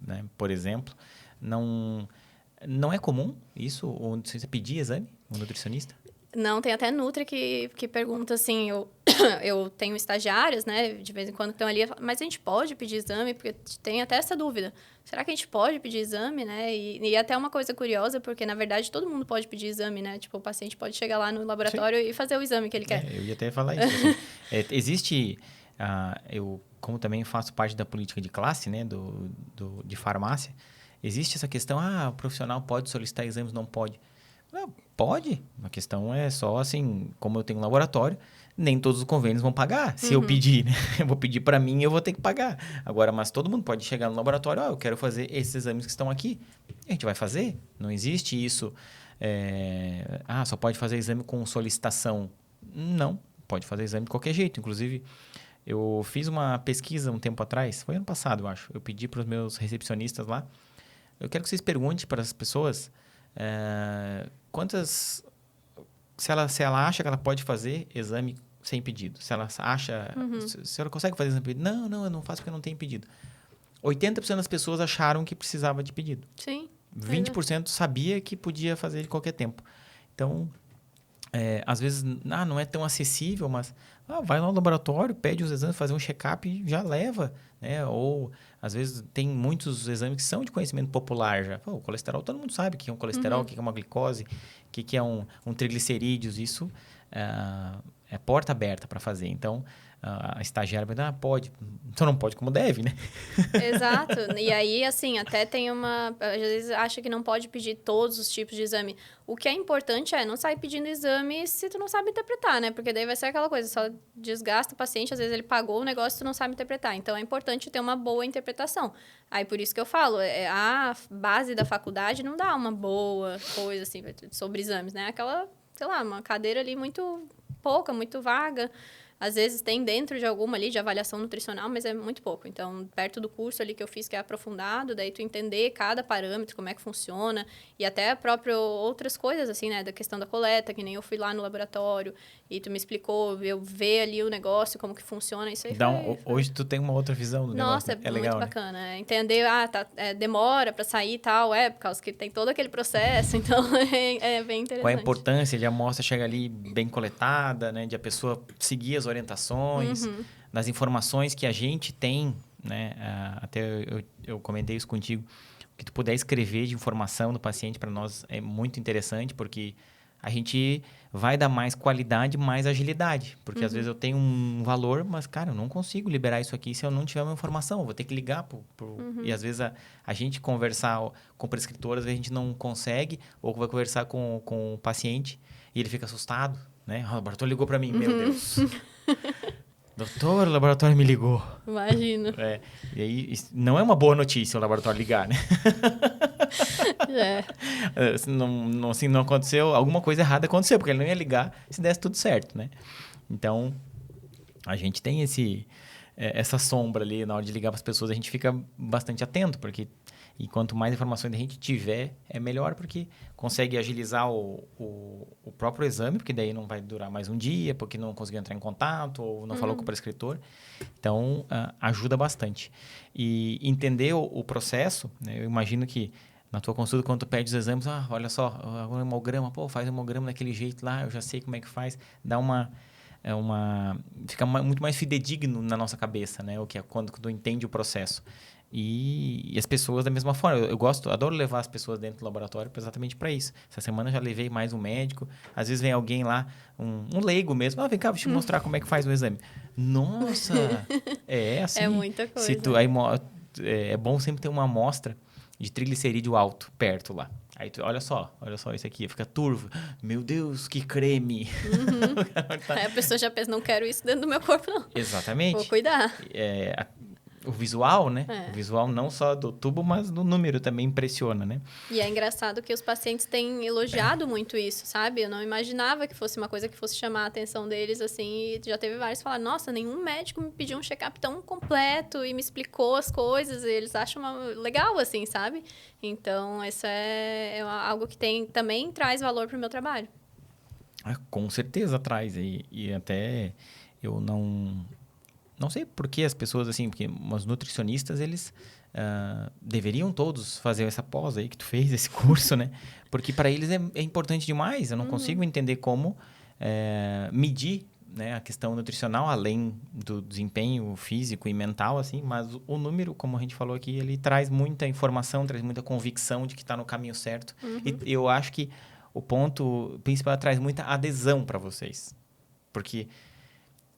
[SPEAKER 1] né, por exemplo, não é comum isso? Ou você pedir exame, um nutricionista?
[SPEAKER 2] Não, tem até Nutri que pergunta assim, eu tenho estagiários, né, de vez em quando estão ali, mas a gente pode pedir exame? Porque tem até essa dúvida. Será que a gente pode pedir exame, né? E até uma coisa curiosa, porque, na verdade, todo mundo pode pedir exame, né? Tipo, o paciente pode chegar lá no laboratório e fazer o exame que ele quer.
[SPEAKER 1] Eu ia até falar isso. Assim, existe... eu, como também faço parte da política de classe, né, de farmácia, existe essa questão, o profissional pode solicitar exames, não pode. Não, pode. A questão é só assim, como eu tenho um laboratório, nem todos os convênios vão pagar. Se eu pedir, né? Eu vou pedir para mim, eu vou ter que pagar. Agora, mas todo mundo pode chegar no laboratório, eu quero fazer esses exames que estão aqui. A gente vai fazer. Não existe isso. Só pode fazer exame com solicitação. Não, pode fazer exame de qualquer jeito. Inclusive, eu fiz uma pesquisa um tempo atrás, foi ano passado, eu acho. Eu pedi para os meus recepcionistas lá, eu quero que vocês perguntem para as pessoas quantas... Se ela acha que ela pode fazer exame sem pedido. Se ela acha... Se ela consegue fazer exame sem pedido. Não, eu não faço porque eu não tenho pedido. 80% das pessoas acharam que precisava de pedido.
[SPEAKER 2] Sim.
[SPEAKER 1] 20% sabia que podia fazer de qualquer tempo. Então, às vezes, não é tão acessível, mas vai lá no laboratório, pede os exames, fazer um check-up e já leva, né? Ou, às vezes, tem muitos exames que são de conhecimento popular já. O colesterol, todo mundo sabe o que é um colesterol, o que é uma glicose, o que é um triglicerídeos. Isso é porta aberta para fazer. Então, a estagiária vai dizer, pode. Então, não pode como deve, né?
[SPEAKER 2] Exato. E aí, assim, até tem uma... Às vezes acha que não pode pedir todos os tipos de exame. O que é importante não sair pedindo exame se tu não sabe interpretar, né? Porque daí vai ser aquela coisa, só desgasta o paciente, às vezes ele pagou o negócio e tu não sabe interpretar. Então, é importante ter uma boa interpretação. Aí, por isso que eu falo, a base da faculdade não dá uma boa coisa, assim, sobre exames, né? Aquela, sei lá, uma cadeira ali muito pouca, muito vaga. Às vezes tem dentro de alguma ali de avaliação nutricional, mas é muito pouco. Então, perto do curso ali que eu fiz, que é aprofundado, daí tu entender cada parâmetro, como é que funciona, e até próprio outras coisas, assim, né, da questão da coleta, que nem eu fui lá no laboratório e tu me explicou, eu ver ali o negócio, como que funciona, isso aí
[SPEAKER 1] Hoje tu tem uma outra visão do negócio.
[SPEAKER 2] Nossa,
[SPEAKER 1] Né?
[SPEAKER 2] É
[SPEAKER 1] legal,
[SPEAKER 2] muito bacana. Né? Entender, demora para sair e tal, por causa que tem todo aquele processo, então é bem interessante.
[SPEAKER 1] Qual a importância de a amostra chegar ali bem coletada, né? De a pessoa seguir as orientações, das informações que a gente tem, né? Até eu comentei isso contigo, o que tu puder escrever de informação do paciente para nós é muito interessante, porque a gente vai dar mais qualidade, mais agilidade. Porque às vezes eu tenho um valor, mas, cara, eu não consigo liberar isso aqui se eu não tiver uma informação. Eu vou ter que ligar E às vezes a gente conversar com o prescritor, às vezes a gente não consegue, ou vai conversar com o paciente e ele fica assustado, né? O laboratório ligou para mim, meu Deus. Doutor, o laboratório me ligou.
[SPEAKER 2] Imagino.
[SPEAKER 1] E aí, não é uma boa notícia o laboratório ligar, né? Se não aconteceu, alguma coisa errada aconteceu, porque ele não ia ligar se desse tudo certo, né? Então, a gente tem essa sombra ali na hora de ligar para as pessoas, a gente fica bastante atento, porque e quanto mais informações a gente tiver, é melhor, porque consegue agilizar o próprio exame, porque daí não vai durar mais um dia, porque não conseguiu entrar em contato ou não falou com o prescritor. Então, ajuda bastante. E entender o processo, né, eu imagino que Na tua consulta, quando tu pede os exames, olha só, o hemograma, faz o hemograma daquele jeito lá, eu já sei como é que faz. Dá fica muito mais fidedigno na nossa cabeça, né? O que é quando tu entende o processo. E as pessoas da mesma forma. Eu adoro levar as pessoas dentro do laboratório exatamente para isso. Essa semana eu já levei mais um médico. Às vezes vem alguém lá, um leigo mesmo. Vem cá, deixa eu te mostrar como é que faz o exame. Nossa! É assim.
[SPEAKER 2] É muita coisa.
[SPEAKER 1] É bom sempre ter uma amostra de triglicerídeo alto perto lá. Aí tu, olha só isso aqui, fica turvo. Meu Deus, que creme!
[SPEAKER 2] Aí a pessoa já pensa, não quero isso dentro do meu corpo, não.
[SPEAKER 1] Exatamente.
[SPEAKER 2] Vou cuidar.
[SPEAKER 1] O visual, né? O visual não só do tubo, mas do número também impressiona, né?
[SPEAKER 2] E é engraçado que os pacientes têm elogiado muito isso, sabe? Eu não imaginava que fosse uma coisa que fosse chamar a atenção deles, assim. E já teve vários que falaram, nossa, nenhum médico me pediu um check-up tão completo e me explicou as coisas. E eles acham legal, assim, sabe? Então, isso é algo que também traz valor para o meu trabalho.
[SPEAKER 1] Com certeza traz. E até eu não sei por que as pessoas, assim, porque os nutricionistas, eles deveriam todos fazer essa pós aí que tu fez, esse curso, né? Porque para eles é importante demais. Eu não consigo entender como medir, né, a questão nutricional, além do desempenho físico e mental, assim, mas o número, como a gente falou aqui, ele traz muita informação, traz muita convicção de que está no caminho certo. E eu acho que o ponto principal traz muita adesão para vocês. Porque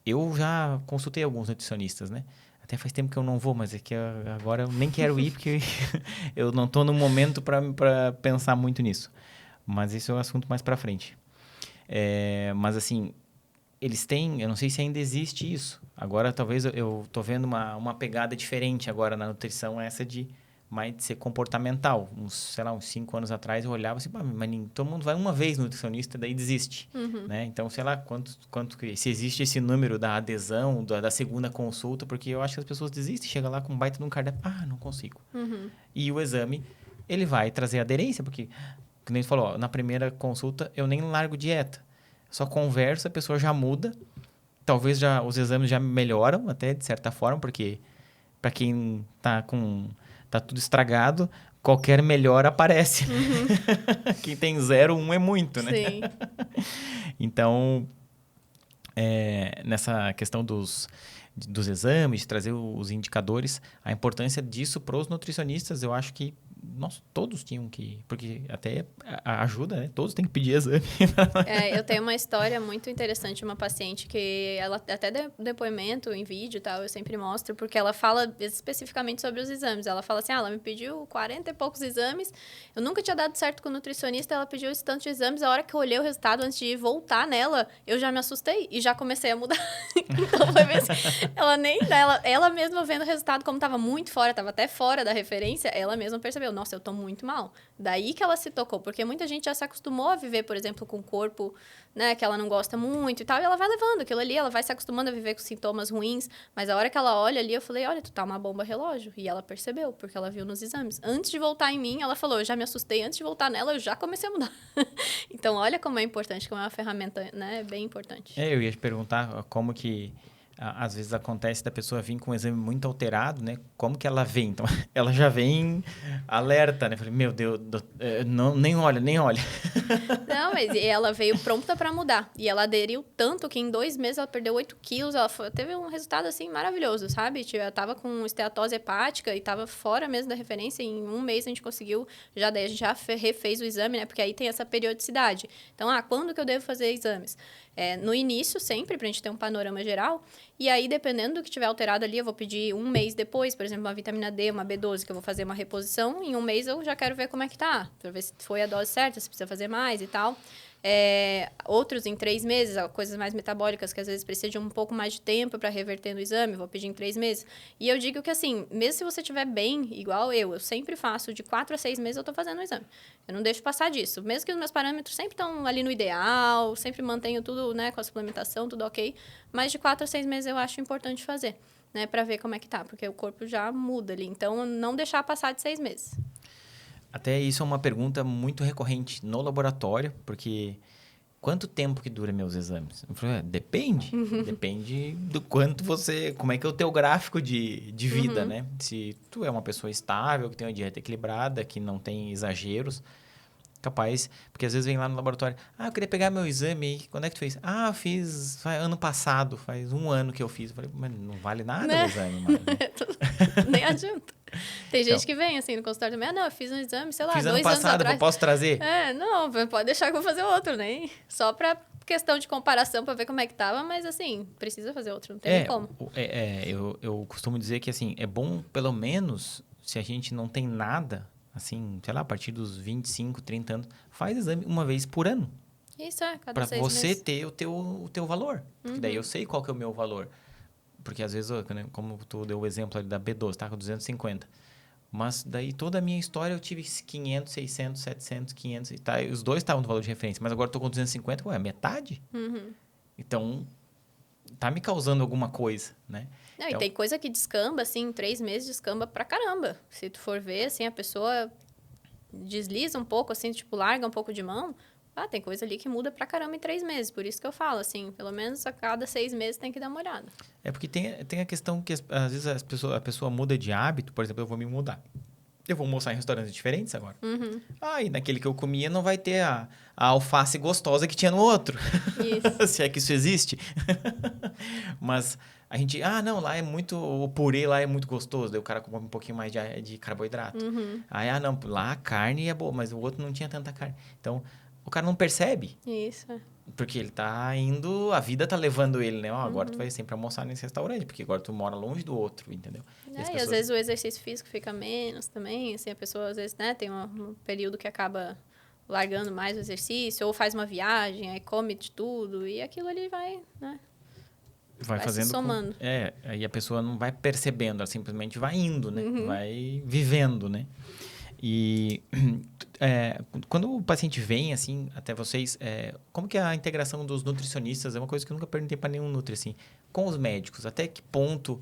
[SPEAKER 1] eu já consultei alguns nutricionistas, né? Até faz tempo que eu não vou, mas é que agora eu nem quero ir porque eu não estou no momento para pensar muito nisso. Mas isso é um assunto mais para frente. Mas, assim, eles têm... Eu não sei se ainda existe isso. Agora, talvez, eu estou vendo uma pegada diferente agora na nutrição, essa de mais de ser comportamental. Uns 5 anos atrás, eu olhava assim, mas todo mundo vai uma vez no nutricionista, daí desiste. Né? Então, sei lá, se existe esse número da adesão, da segunda consulta, porque eu acho que as pessoas desistem, chega lá com um baita de um cardápio, não consigo. E o exame, ele vai trazer aderência, porque, como a gente falou, na primeira consulta, eu nem largo dieta. Só conversa, a pessoa já muda, talvez os exames já melhoram, até de certa forma, porque para quem tá tudo estragado, qualquer melhora aparece. Quem tem 0, 1 é muito, né?
[SPEAKER 2] Sim.
[SPEAKER 1] Então, nessa questão dos exames, de trazer os indicadores, a importância disso para os nutricionistas, eu acho que nós todos tinham que... Porque até ajuda, né? Todos têm que pedir exame.
[SPEAKER 2] Eu tenho uma história muito interessante de uma paciente que ela até depoimento em vídeo e tal, eu sempre mostro, porque ela fala especificamente sobre os exames. Ela fala assim, ela me pediu 40 e poucos exames, eu nunca tinha dado certo com o nutricionista, ela pediu esse tanto de exames, a hora que eu olhei o resultado, antes de voltar nela, eu já me assustei e já comecei a mudar. Então, foi mesmo, ela mesma vendo o resultado, como estava muito fora, estava até fora da referência, ela mesma percebeu, nossa, eu tô muito mal. Daí que ela se tocou, porque muita gente já se acostumou a viver, por exemplo, com um corpo, né, que ela não gosta muito e tal, e ela vai levando aquilo ali, ela vai se acostumando a viver com sintomas ruins, mas a hora que ela olha ali, eu falei, olha, tu tá uma bomba relógio. E ela percebeu, porque ela viu nos exames. Antes de voltar em mim, ela falou, eu já me assustei, antes de voltar nela, eu já comecei a mudar. Então, olha como é importante, como é uma ferramenta, né, bem importante.
[SPEAKER 1] Eu ia te perguntar como que às vezes acontece da pessoa vir com um exame muito alterado, né? Como que ela vem? Então, ela já vem alerta, né? Falei, meu Deus, não, nem olha.
[SPEAKER 2] Não, mas ela veio pronta para mudar. E ela aderiu tanto que em 2 meses ela perdeu 8 quilos. Ela teve um resultado, assim, maravilhoso, sabe? Ela tava com esteatose hepática e tava fora mesmo da referência. Em 1 mês a gente conseguiu, daí a gente já refez o exame, né? Porque aí tem essa periodicidade. Então, quando que eu devo fazer exames? No início, sempre, pra gente ter um panorama geral. E aí, dependendo do que tiver alterado ali, eu vou pedir 1 mês depois, por exemplo, uma vitamina D, uma B12, que eu vou fazer uma reposição. Em 1 mês, eu já quero ver como é que tá, pra ver se foi a dose certa, se precisa fazer mais e tal. Outros em 3 meses, coisas mais metabólicas que às vezes precisa de um pouco mais de tempo para reverter no exame, vou pedir em 3 meses. E eu digo que assim, mesmo se você estiver bem, igual eu sempre faço de 4 a 6 meses eu tô fazendo o exame. Eu não deixo passar disso. Mesmo que os meus parâmetros sempre estão ali no ideal, sempre mantenho tudo, né, com a suplementação, tudo ok. Mas de 4 a 6 meses eu acho importante fazer, né, para ver como é que tá, porque o corpo já muda ali. Então, não deixar passar de 6 meses.
[SPEAKER 1] Até isso é uma pergunta muito recorrente no laboratório, porque quanto tempo que dura meus exames? Eu falei, depende. Depende do quanto você... Como é que é o teu gráfico de vida, né? Se tu é uma pessoa estável, que tem uma dieta equilibrada, que não tem exageros, capaz... Porque às vezes vem lá no laboratório, eu queria pegar meu exame aí. Quando é que tu fez? Eu fiz ano passado, faz 1 ano que eu fiz. Eu falei, mas não vale nada
[SPEAKER 2] Né?
[SPEAKER 1] o exame mais, né?
[SPEAKER 2] Nem adianta. Tem gente
[SPEAKER 1] Então,
[SPEAKER 2] que vem assim no consultório também, não, eu fiz um exame, sei lá,
[SPEAKER 1] fiz
[SPEAKER 2] 2
[SPEAKER 1] ano
[SPEAKER 2] anos
[SPEAKER 1] passado,
[SPEAKER 2] atrás.
[SPEAKER 1] posso trazer?
[SPEAKER 2] Não, pode deixar que eu vou fazer outro, né? Só pra questão de comparação, pra ver como é que tava, mas assim, precisa fazer outro, não tem nem como.
[SPEAKER 1] Eu costumo dizer que, assim, é bom, pelo menos, se a gente não tem nada, assim, sei lá, a partir dos 25, 30 anos, faz exame uma vez por ano.
[SPEAKER 2] Isso, cada
[SPEAKER 1] Para
[SPEAKER 2] 6
[SPEAKER 1] você
[SPEAKER 2] meses.
[SPEAKER 1] ter o teu valor. Porque daí eu sei qual que é o meu valor. Porque às vezes, como tu deu o exemplo ali da B12, tá com 250. Mas daí toda a minha história eu tive 500, 600, 700, 500 e tá. Os dois estavam no valor de referência, mas agora eu tô com 250, é metade? Então, tá me causando alguma coisa, né?
[SPEAKER 2] Não,
[SPEAKER 1] então,
[SPEAKER 2] e tem coisa que descamba, assim, em 3 meses descamba pra caramba. Se tu for ver, assim, a pessoa desliza um pouco, assim, tipo, larga um pouco de mão. Tem coisa ali que muda pra caramba em 3 meses. Por isso que eu falo, assim, pelo menos a cada 6 meses tem que dar uma olhada.
[SPEAKER 1] É porque tem a questão que às vezes a pessoa muda de hábito. Por exemplo, eu vou me mudar. Eu vou almoçar em restaurantes diferentes agora. E naquele que eu comia não vai ter a alface gostosa que tinha no outro.
[SPEAKER 2] Isso.
[SPEAKER 1] Se é que isso existe. Mas a gente... não, lá é muito... O purê lá é muito gostoso. Daí o cara come um pouquinho mais de carboidrato. Não, lá a carne é boa, mas o outro não tinha tanta carne. Então, o cara não percebe.
[SPEAKER 2] Isso.
[SPEAKER 1] Porque ele tá indo... A vida tá levando ele, né? Agora tu vai sempre almoçar nesse restaurante. Porque agora tu mora longe do outro, entendeu?
[SPEAKER 2] E às vezes o exercício físico fica menos também. Assim, a pessoa, às vezes, né? Tem um período que acaba largando mais o exercício. Ou faz uma viagem, aí come de tudo. E aquilo ali vai, né?
[SPEAKER 1] Vai fazendo...
[SPEAKER 2] se somando.
[SPEAKER 1] Aí a pessoa não vai percebendo. Ela simplesmente vai indo, né? Vai vivendo, né? E... quando o paciente vem, assim, até vocês, como que é a integração dos nutricionistas? É uma coisa que eu nunca perguntei para nenhum nutri, assim, com os médicos. Até que ponto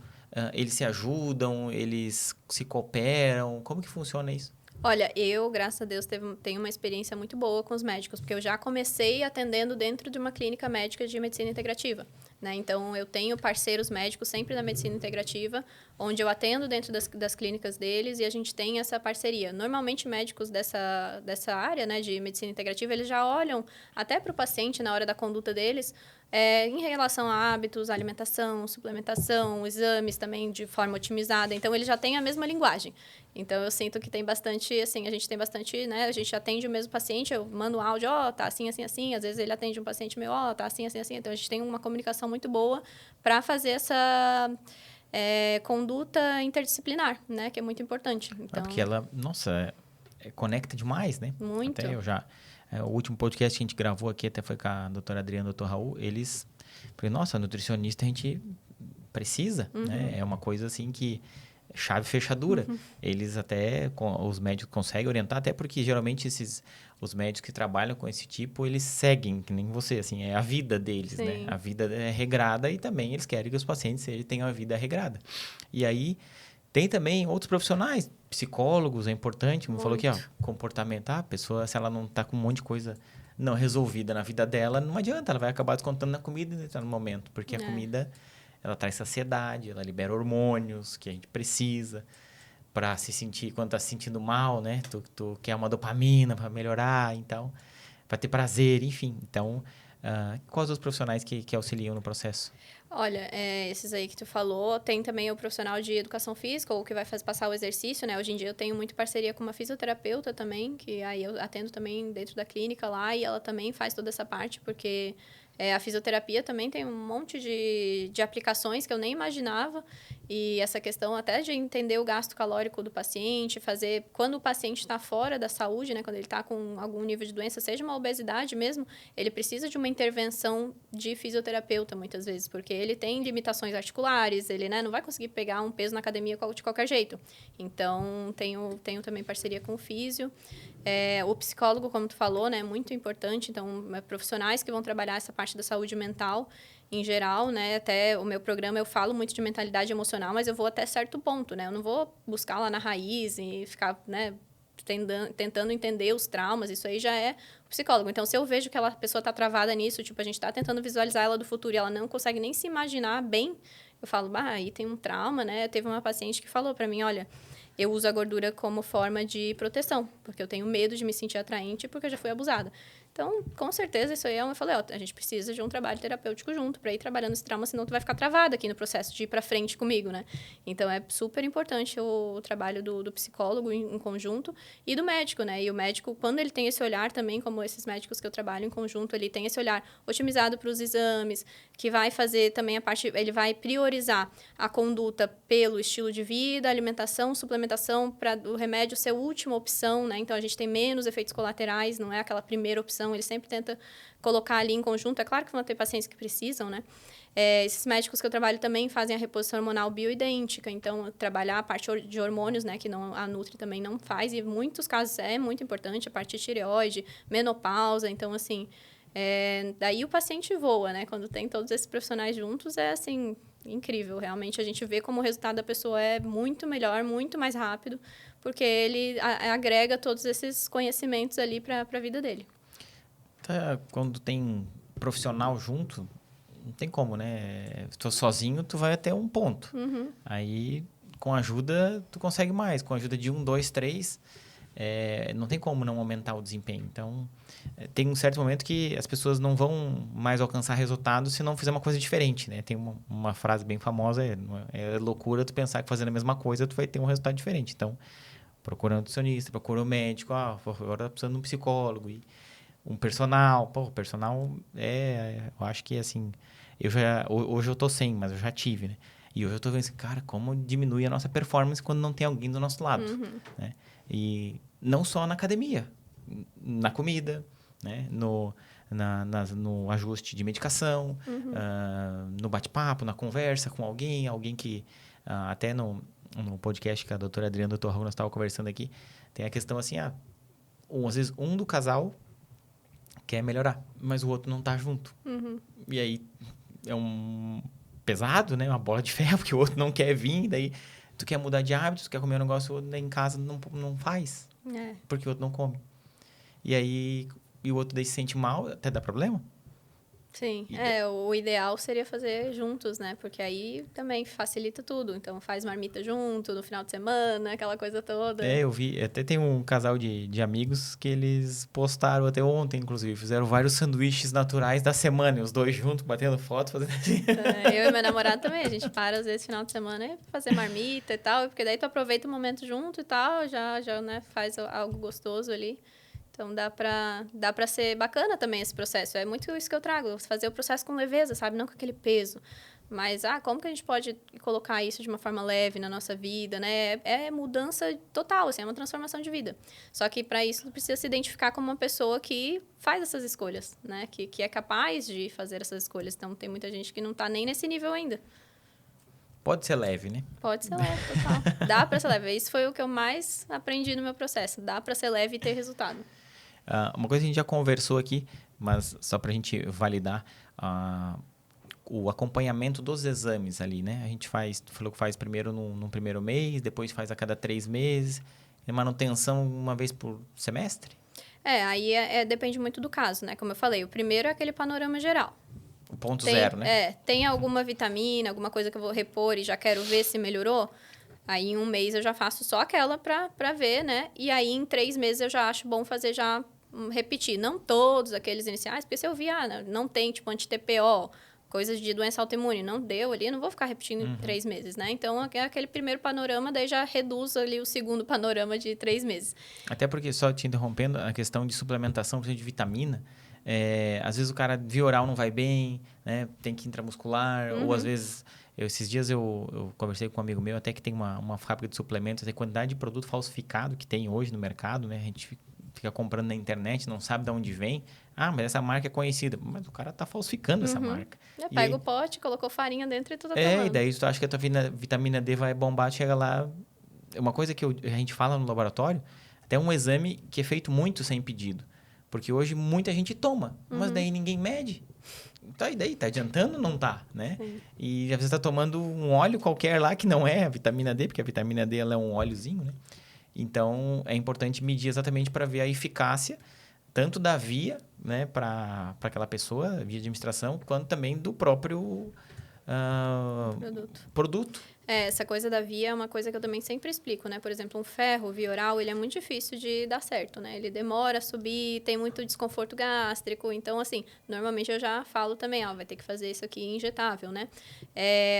[SPEAKER 1] eles se ajudam, eles se cooperam? Como que funciona isso?
[SPEAKER 2] Olha, eu, graças a Deus, tenho uma experiência muito boa com os médicos, porque eu já comecei atendendo dentro de uma clínica médica de medicina integrativa, né? Então, eu tenho parceiros médicos sempre da medicina integrativa, onde eu atendo dentro das clínicas deles e a gente tem essa parceria. Normalmente, médicos dessa área, né, de medicina integrativa, eles já olham até para o paciente na hora da conduta deles, em relação a hábitos, alimentação, suplementação, exames também de forma otimizada. Então, ele já tem a mesma linguagem. Então, eu sinto que tem bastante, assim, a gente tem bastante, né? A gente atende o mesmo paciente, eu mando um áudio, tá assim, assim, assim. Às vezes, ele atende um paciente meu, tá assim, assim, assim. Então, a gente tem uma comunicação muito boa para fazer essa conduta interdisciplinar, né? Que é muito importante. Então,
[SPEAKER 1] Porque ela, nossa, conecta demais, né?
[SPEAKER 2] Muito.
[SPEAKER 1] Até eu já... o último podcast que a gente gravou aqui, até foi com a doutora Adriana e o doutor Raul, eles... Falei, nossa, nutricionista a gente precisa, né? É uma coisa assim que... Chave fechadura. Eles até, os médicos conseguem orientar, até porque geralmente os médicos que trabalham com esse tipo, eles seguem, que nem você, assim, é a vida deles,
[SPEAKER 2] Sim.
[SPEAKER 1] né? A vida é regrada e também eles querem que os pacientes tenham a vida regrada. E aí, tem também outros profissionais, psicólogos, é importante, como falou aqui, comportamento, a pessoa, se ela não tá com um monte de coisa não resolvida na vida dela, não adianta, ela vai acabar descontando na comida no momento, porque a comida... Ela traz saciedade, ela libera hormônios que a gente precisa para se sentir, quando tá se sentindo mal, né? Tu quer uma dopamina para melhorar, então, para ter prazer, enfim. Então, quais os profissionais que auxiliam no processo?
[SPEAKER 2] Olha, esses aí que tu falou, tem também o profissional de educação física, ou que vai passar o exercício, né? Hoje em dia eu tenho muito parceria com uma fisioterapeuta também, que aí eu atendo também dentro da clínica lá, e ela também faz toda essa parte, porque... a fisioterapia também tem um monte de aplicações que eu nem imaginava. E essa questão até de entender o gasto calórico do paciente, fazer... Quando o paciente está fora da saúde, né? Quando ele está com algum nível de doença, seja uma obesidade mesmo, ele precisa de uma intervenção de fisioterapeuta, muitas vezes. Porque ele tem limitações articulares, ele, né, não vai conseguir pegar um peso na academia de qualquer jeito. Então, tenho também parceria com o físio. O psicólogo, como tu falou, né, é muito importante. Então, profissionais que vão trabalhar essa parte da saúde mental em geral, né? Até o meu programa eu falo muito de mentalidade emocional, mas eu vou até certo ponto, né? Eu não vou buscar lá na raiz e ficar, né, tentando entender os traumas, isso aí já é o psicólogo. Então, se eu vejo que a pessoa está travada nisso, tipo, a gente está tentando visualizar ela do futuro e ela não consegue nem se imaginar bem, eu falo, aí tem um trauma, né? Teve uma paciente que falou para mim, olha, eu uso a gordura como forma de proteção, porque eu tenho medo de me sentir atraente porque eu já fui abusada. Então, com certeza, isso aí eu falei, a gente precisa de um trabalho terapêutico junto para ir trabalhando esse trauma, senão tu vai ficar travada aqui no processo de ir para frente comigo, né? Então, é super importante o trabalho do psicólogo em conjunto e do médico, né? E o médico, quando ele tem esse olhar também, como esses médicos que eu trabalho em conjunto, ele tem esse olhar otimizado para os exames, que vai fazer também a parte, ele vai priorizar a conduta pelo estilo de vida, alimentação, suplementação, para o remédio ser a última opção, né? Então, a gente tem menos efeitos colaterais, não é aquela primeira opção. Ele sempre tenta colocar ali em conjunto. É claro que vão ter pacientes que precisam, né? Esses médicos que eu trabalho também fazem a reposição hormonal bioidêntica. Então, trabalhar a parte de hormônios, né? Que não, a Nutri também não faz. E em muitos casos é muito importante. A parte de tireoide, menopausa. Então, assim, daí o paciente voa, né? Quando tem todos esses profissionais juntos, é assim, incrível. Realmente, a gente vê como o resultado da pessoa é muito melhor, muito mais rápido. Porque ele agrega todos esses conhecimentos ali para a vida dele.
[SPEAKER 1] Quando tem profissional junto, não tem como, né? Se tu sozinho, tu vai até um ponto.
[SPEAKER 2] Uhum.
[SPEAKER 1] Aí, com ajuda, tu consegue mais. Com ajuda de 1, 2, 3, não tem como não aumentar o desempenho. Então, tem um certo momento que as pessoas não vão mais alcançar resultados se não fizer uma coisa diferente, né? Tem uma frase bem famosa, é loucura tu pensar que fazendo a mesma coisa tu vai ter um resultado diferente. Então, procura um nutricionista, procura um médico, agora tá precisando de um psicólogo e um personal. Pô, o personal eu acho que assim, hoje eu tô sem, mas eu já tive, né? E hoje eu tô vendo assim, cara, como diminui a nossa performance quando não tem alguém do nosso lado, né? E não só na academia, na comida, né? No ajuste de medicação, no bate-papo, na conversa com alguém que até no podcast que a doutora Adriana e o doutor Raul nós estávamos conversando aqui, tem a questão assim, às vezes um do casal quer melhorar, mas o outro não tá junto. E aí é um pesado, né? Uma bola de ferro, porque o outro não quer vir, daí tu quer mudar de hábitos, tu quer comer um negócio, o outro em casa não faz, porque o outro não come. E aí, o outro daí se sente mal, até dá problema.
[SPEAKER 2] Sim, o ideal seria fazer juntos, né? Porque aí também facilita tudo. Então, faz marmita junto, no final de semana, aquela coisa toda.
[SPEAKER 1] Eu vi, até tem um casal de amigos que eles postaram até ontem, inclusive, fizeram vários sanduíches naturais da semana, e os dois juntos, batendo foto, fazendo assim.
[SPEAKER 2] Eu e meu namorado também, a gente para às vezes final de semana e fazer marmita e tal, porque daí tu aproveita o momento junto e tal, já né, faz algo gostoso ali. Então, dá pra ser bacana também esse processo. É muito isso que eu trago, fazer o processo com leveza, sabe? Não com aquele peso. Mas, como que a gente pode colocar isso de uma forma leve na nossa vida, né? É mudança total, assim, é uma transformação de vida. Só que, para isso, tu precisa se identificar como uma pessoa que faz essas escolhas, né? Que é capaz de fazer essas escolhas. Então, tem muita gente que não tá nem nesse nível ainda.
[SPEAKER 1] Pode ser leve, né?
[SPEAKER 2] Pode ser leve, total. Dá pra ser leve. Isso foi o que eu mais aprendi no meu processo. Dá pra ser leve e ter resultado.
[SPEAKER 1] Uma coisa que a gente já conversou aqui, mas só para a gente validar, o acompanhamento dos exames ali, né? A gente falou que faz primeiro no primeiro mês, depois faz a cada 3 meses, e manutenção uma vez por semestre?
[SPEAKER 2] Aí depende muito do caso, né? Como eu falei, o primeiro é aquele panorama geral.
[SPEAKER 1] O ponto zero, né?
[SPEAKER 2] Tem alguma vitamina, alguma coisa que eu vou repor e já quero ver se melhorou? Aí, em 1 mês, eu já faço só aquela pra ver, né? E aí, em 3 meses, eu já acho bom fazer já repetir. Não todos aqueles iniciais, porque se eu vi, não tem, tipo, anti-TPO, coisas de doença autoimune, não deu ali, eu não vou ficar repetindo em 3 meses, né? Então, aquele primeiro panorama, daí já reduz ali o segundo panorama de 3 meses.
[SPEAKER 1] Até porque, só te interrompendo, a questão de suplementação, de vitamina, às vezes o cara via oral não vai bem, né? Tem que intramuscular, ou às vezes... Esses dias eu conversei com um amigo meu, até que tem uma fábrica de suplementos, a quantidade de produto falsificado que tem hoje no mercado, né? A gente fica comprando na internet, não sabe de onde vem. Mas essa marca é conhecida. Mas o cara tá falsificando essa marca.
[SPEAKER 2] Pega o pote, colocou farinha dentro e tudo tomando.
[SPEAKER 1] E daí tu acha que a tua vitamina D vai bombar, chega lá... Uma coisa que a gente fala no laboratório, até um exame que é feito muito sem pedido. Porque hoje muita gente toma, mas daí ninguém mede. Tá, e daí? Tá adiantando? Não tá, né? Sim. E às vezes tá tomando um óleo qualquer lá que não é a vitamina D, porque a vitamina D ela é um óleozinho, né? Então, é importante medir exatamente para ver a eficácia, tanto da via, né, para aquela pessoa, via de administração, quanto também do próprio produto.
[SPEAKER 2] Essa coisa da via é uma coisa que eu também sempre explico, né? Por exemplo, um ferro via oral, ele é muito difícil de dar certo, né? Ele demora a subir, tem muito desconforto gástrico. Então, assim, normalmente eu já falo também, vai ter que fazer isso aqui injetável, né?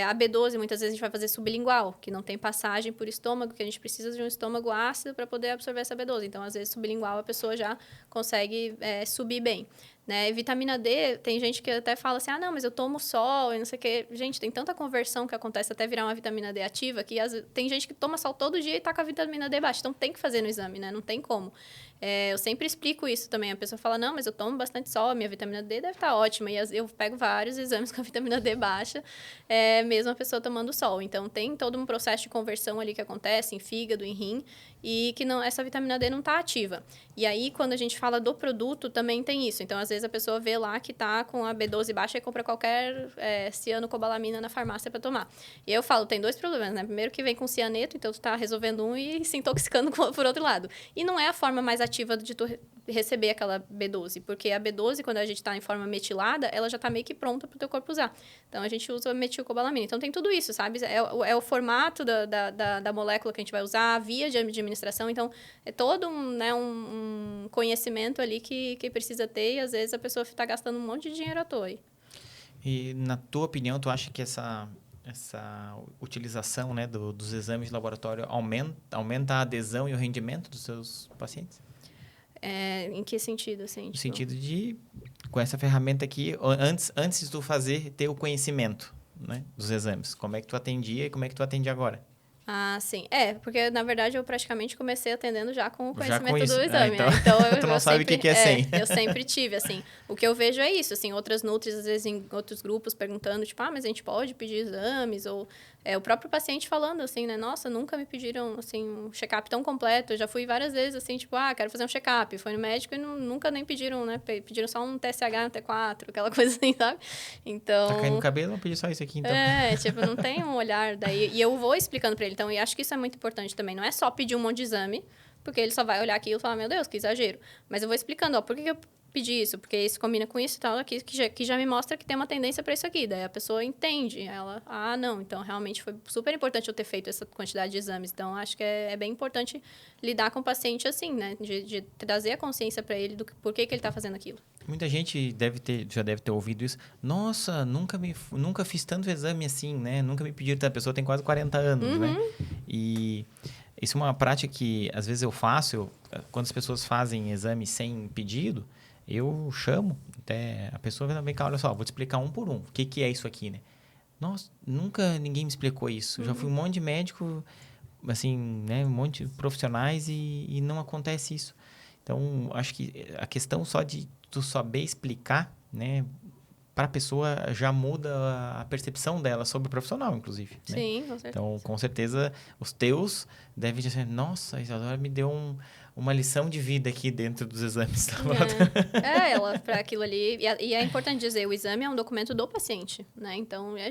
[SPEAKER 2] A B12, muitas vezes a gente vai fazer sublingual, que não tem passagem por estômago, que a gente precisa de um estômago ácido para poder absorver essa B12. Então, às vezes, sublingual a pessoa já consegue subir bem. Né? Vitamina D, tem gente que até fala assim, não, mas eu tomo sol e não sei o quê. Gente, tem tanta conversão que acontece até virar uma vitamina D ativa, que tem gente que toma sol todo dia e tá com a vitamina D baixa. Então, tem que fazer no exame, né? Não tem como. Eu sempre explico isso também. A pessoa fala, não, mas eu tomo bastante sol, a minha vitamina D deve estar ótima. E eu pego vários exames com a vitamina D baixa, mesmo a pessoa tomando sol. Então, tem todo um processo de conversão ali que acontece em fígado, em rim, e que essa vitamina D não está ativa. E aí, quando a gente fala do produto, também tem isso. Então, às vezes, a pessoa vê lá que está com a B12 baixa e compra qualquer cianocobalamina na farmácia para tomar. E eu falo, tem dois problemas, né? Primeiro que vem com cianeto, então tu está resolvendo um e se intoxicando por outro lado. E não é a forma mais ativa de tu receber aquela B12, porque a B12, quando a gente está em forma metilada, ela já está meio que pronta para o teu corpo usar. Então, a gente usa metilcobalamina. Então, tem tudo isso, sabe? É o formato da molécula que a gente vai usar, a via de administração. Então, é todo um conhecimento ali que precisa ter e, às vezes, a pessoa está gastando um monte de dinheiro à toa aí.
[SPEAKER 1] E, na tua opinião, tu acha que essa utilização, né, dos exames de laboratório aumenta a adesão e o rendimento dos seus pacientes?
[SPEAKER 2] Em que sentido, assim?
[SPEAKER 1] No sentido de, com essa ferramenta aqui, antes de tu ter o conhecimento, né, dos exames, como é que tu atendia e como é que tu atende agora?
[SPEAKER 2] Sim. Porque, na verdade, eu praticamente comecei atendendo já com o conhecimento do exame.
[SPEAKER 1] Então,
[SPEAKER 2] né? Então
[SPEAKER 1] tu não sabe o que é 100.
[SPEAKER 2] Eu sempre tive, assim. O que eu vejo é isso, assim, outras nutris, às vezes, em outros grupos, perguntando, tipo, mas a gente pode pedir exames? Ou o próprio paciente falando, assim, né? Nossa, nunca me pediram, assim, um check-up tão completo. Eu já fui várias vezes, assim, tipo, quero fazer um check-up. Foi no médico e nunca nem pediram, né? Pediram só um TSH, um T4, aquela coisa assim, sabe? Então...
[SPEAKER 1] Tá caindo o cabelo, vou pedir só isso aqui, então.
[SPEAKER 2] Tipo, não tem um olhar daí. E eu vou explicando pra ele. Então, e acho que isso é muito importante também. Não é só pedir um monte de exame, porque ele só vai olhar aquilo e falar, meu Deus, que exagero. Mas eu vou explicando, por que eu pedi isso? Porque isso combina com isso e tal, aqui, que já me mostra que tem uma tendência para isso aqui. Daí a pessoa entende. Ela, não, então realmente foi super importante eu ter feito essa quantidade de exames. Então, acho que é bem importante lidar com o paciente assim, né? De trazer a consciência para ele do por que ele está fazendo aquilo. Muita
[SPEAKER 1] gente já deve ter ouvido isso. Nossa, nunca fiz tanto exame assim, né? Nunca me pediram. A pessoa tem quase 40 anos, né? E isso é uma prática que, às vezes, eu faço. Quando as pessoas fazem exame sem pedido, eu chamo até a pessoa vem cá, olha só, vou te explicar um por um. O que é isso aqui, né? Nossa, nunca ninguém me explicou isso. Já fui um monte de médico, assim, né? Um monte de profissionais e não acontece isso. Então, acho que a questão só de tu saber explicar, né? Para a pessoa já muda a percepção dela sobre o profissional, inclusive. Né?
[SPEAKER 2] Sim, com certeza.
[SPEAKER 1] Então, com certeza, os teus devem dizer, nossa, a Isadora me deu uma lição de vida aqui dentro dos exames.
[SPEAKER 2] Ela, para aquilo ali. E é importante dizer, o exame é um documento do paciente, né? Então, é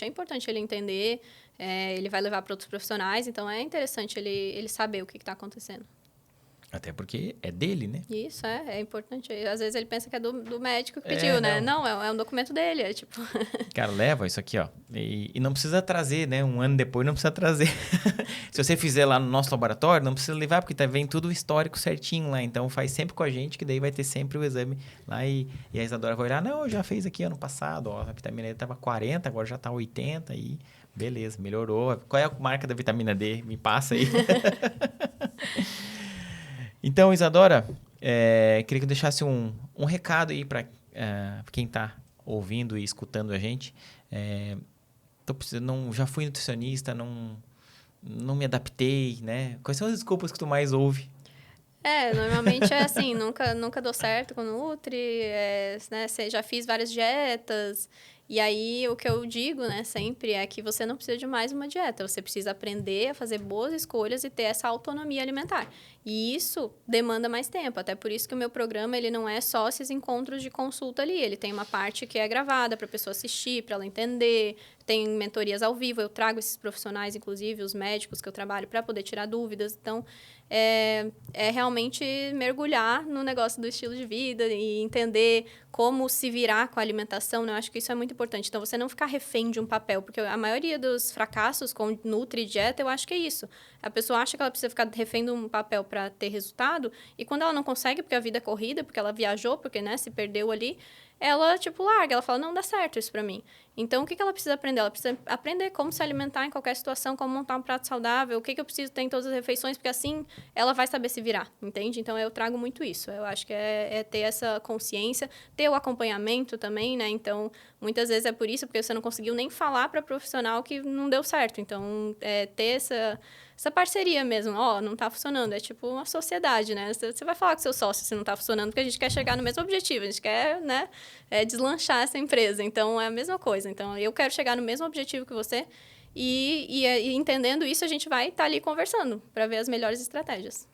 [SPEAKER 2] importante ele entender, ele vai levar para outros profissionais, então é interessante ele saber o que está acontecendo.
[SPEAKER 1] Até porque é dele, né?
[SPEAKER 2] Isso, é importante. Às vezes ele pensa que é do médico que pediu, né? Não, é um documento dele, é tipo...
[SPEAKER 1] Cara, leva isso aqui, ó. E não precisa trazer, né? Um ano depois não precisa trazer. Se você fizer lá no nosso laboratório, não precisa levar, porque vem tudo histórico certinho lá. Então, faz sempre com a gente, que daí vai ter sempre o exame lá. E a Isadora vai olhar, não, já fez aqui ano passado, ó. A vitamina D estava 40, agora já está 80 e... Beleza, melhorou. Qual é a marca da vitamina D? Me passa aí. Então, Isadora, queria que eu deixasse um recado aí para quem está ouvindo e escutando a gente. Já fui nutricionista, não me adaptei, né? Quais são as desculpas que tu mais ouve?
[SPEAKER 2] Normalmente é assim, nunca dou certo com Nutri, né? Já fiz várias dietas E aí, o que eu digo, né, sempre é que você não precisa de mais uma dieta. Você precisa aprender a fazer boas escolhas e ter essa autonomia alimentar. E isso demanda mais tempo. Até por isso que o meu programa, ele não é só esses encontros de consulta ali. Ele tem uma parte que é gravada para a pessoa assistir, para ela entender. Tem mentorias ao vivo. Eu trago esses profissionais, inclusive os médicos que eu trabalho, para poder tirar dúvidas. Então, é realmente mergulhar no negócio do estilo de vida e entender como se virar com a alimentação, né? Eu acho que isso é muito importante. Então, você não ficar refém de um papel, porque a maioria dos fracassos com Nutri e dieta, eu acho que é isso. A pessoa acha que ela precisa ficar refém de um papel para ter resultado, e quando ela não consegue, porque a vida é corrida, porque ela viajou, porque, né, se perdeu ali, ela, tipo, larga. Ela fala, não dá certo isso para mim. Então, o que ela precisa aprender? Ela precisa aprender como se alimentar em qualquer situação, como montar um prato saudável, o que eu preciso ter em todas as refeições, porque assim ela vai saber se virar, entende? Então, eu trago muito isso. Eu acho que é ter essa consciência, ter o acompanhamento também, né? Então, muitas vezes é por isso, porque você não conseguiu nem falar para profissional que não deu certo. Então, ter essa parceria mesmo. Ó, não tá funcionando. É tipo uma sociedade, né? Você vai falar com seu sócio se não tá funcionando, porque a gente quer chegar no mesmo objetivo. A gente quer, né, deslanchar essa empresa. Então, é a mesma coisa. Então, eu quero chegar no mesmo objetivo que você. E entendendo isso, a gente vai estar ali conversando para ver as melhores estratégias.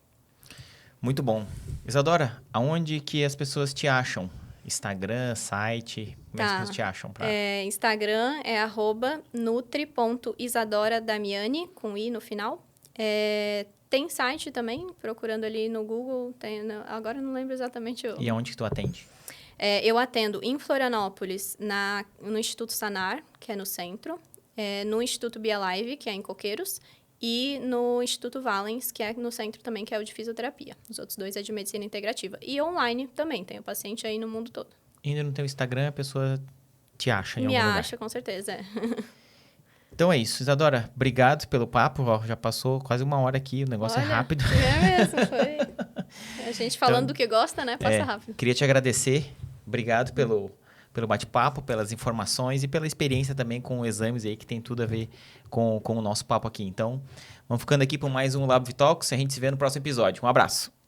[SPEAKER 1] Muito bom. Isadora, aonde que as pessoas te acham? Instagram, site? Como é que as pessoas te acham?
[SPEAKER 2] Instagram é @nutri.isadoradamiani, com i no final. Tem site também, procurando ali no Google. Agora eu não lembro exatamente
[SPEAKER 1] E aonde que tu atende?
[SPEAKER 2] Eu atendo em Florianópolis, no Instituto Sanar, que é no centro. No Instituto Bialive, que é em Coqueiros. E no Instituto Valens, que é no centro também, que é o de fisioterapia. Os outros dois é de medicina integrativa. E online também, tenho paciente aí no mundo todo.
[SPEAKER 1] Indo no teu Instagram, a pessoa te acha em algum lugar.
[SPEAKER 2] Me acha, com certeza.
[SPEAKER 1] Então é isso. Isadora, obrigado pelo papo. Ó, já passou quase 1 hora aqui, o negócio é rápido.
[SPEAKER 2] É mesmo, foi. A gente falando do que gosta, né? Passa rápido.
[SPEAKER 1] Queria te agradecer. Obrigado pelo bate-papo, pelas informações e pela experiência também com exames aí, que tem tudo a ver com o nosso papo aqui. Então, vamos ficando aqui por mais um Lab Talks e a gente se vê no próximo episódio. Um abraço.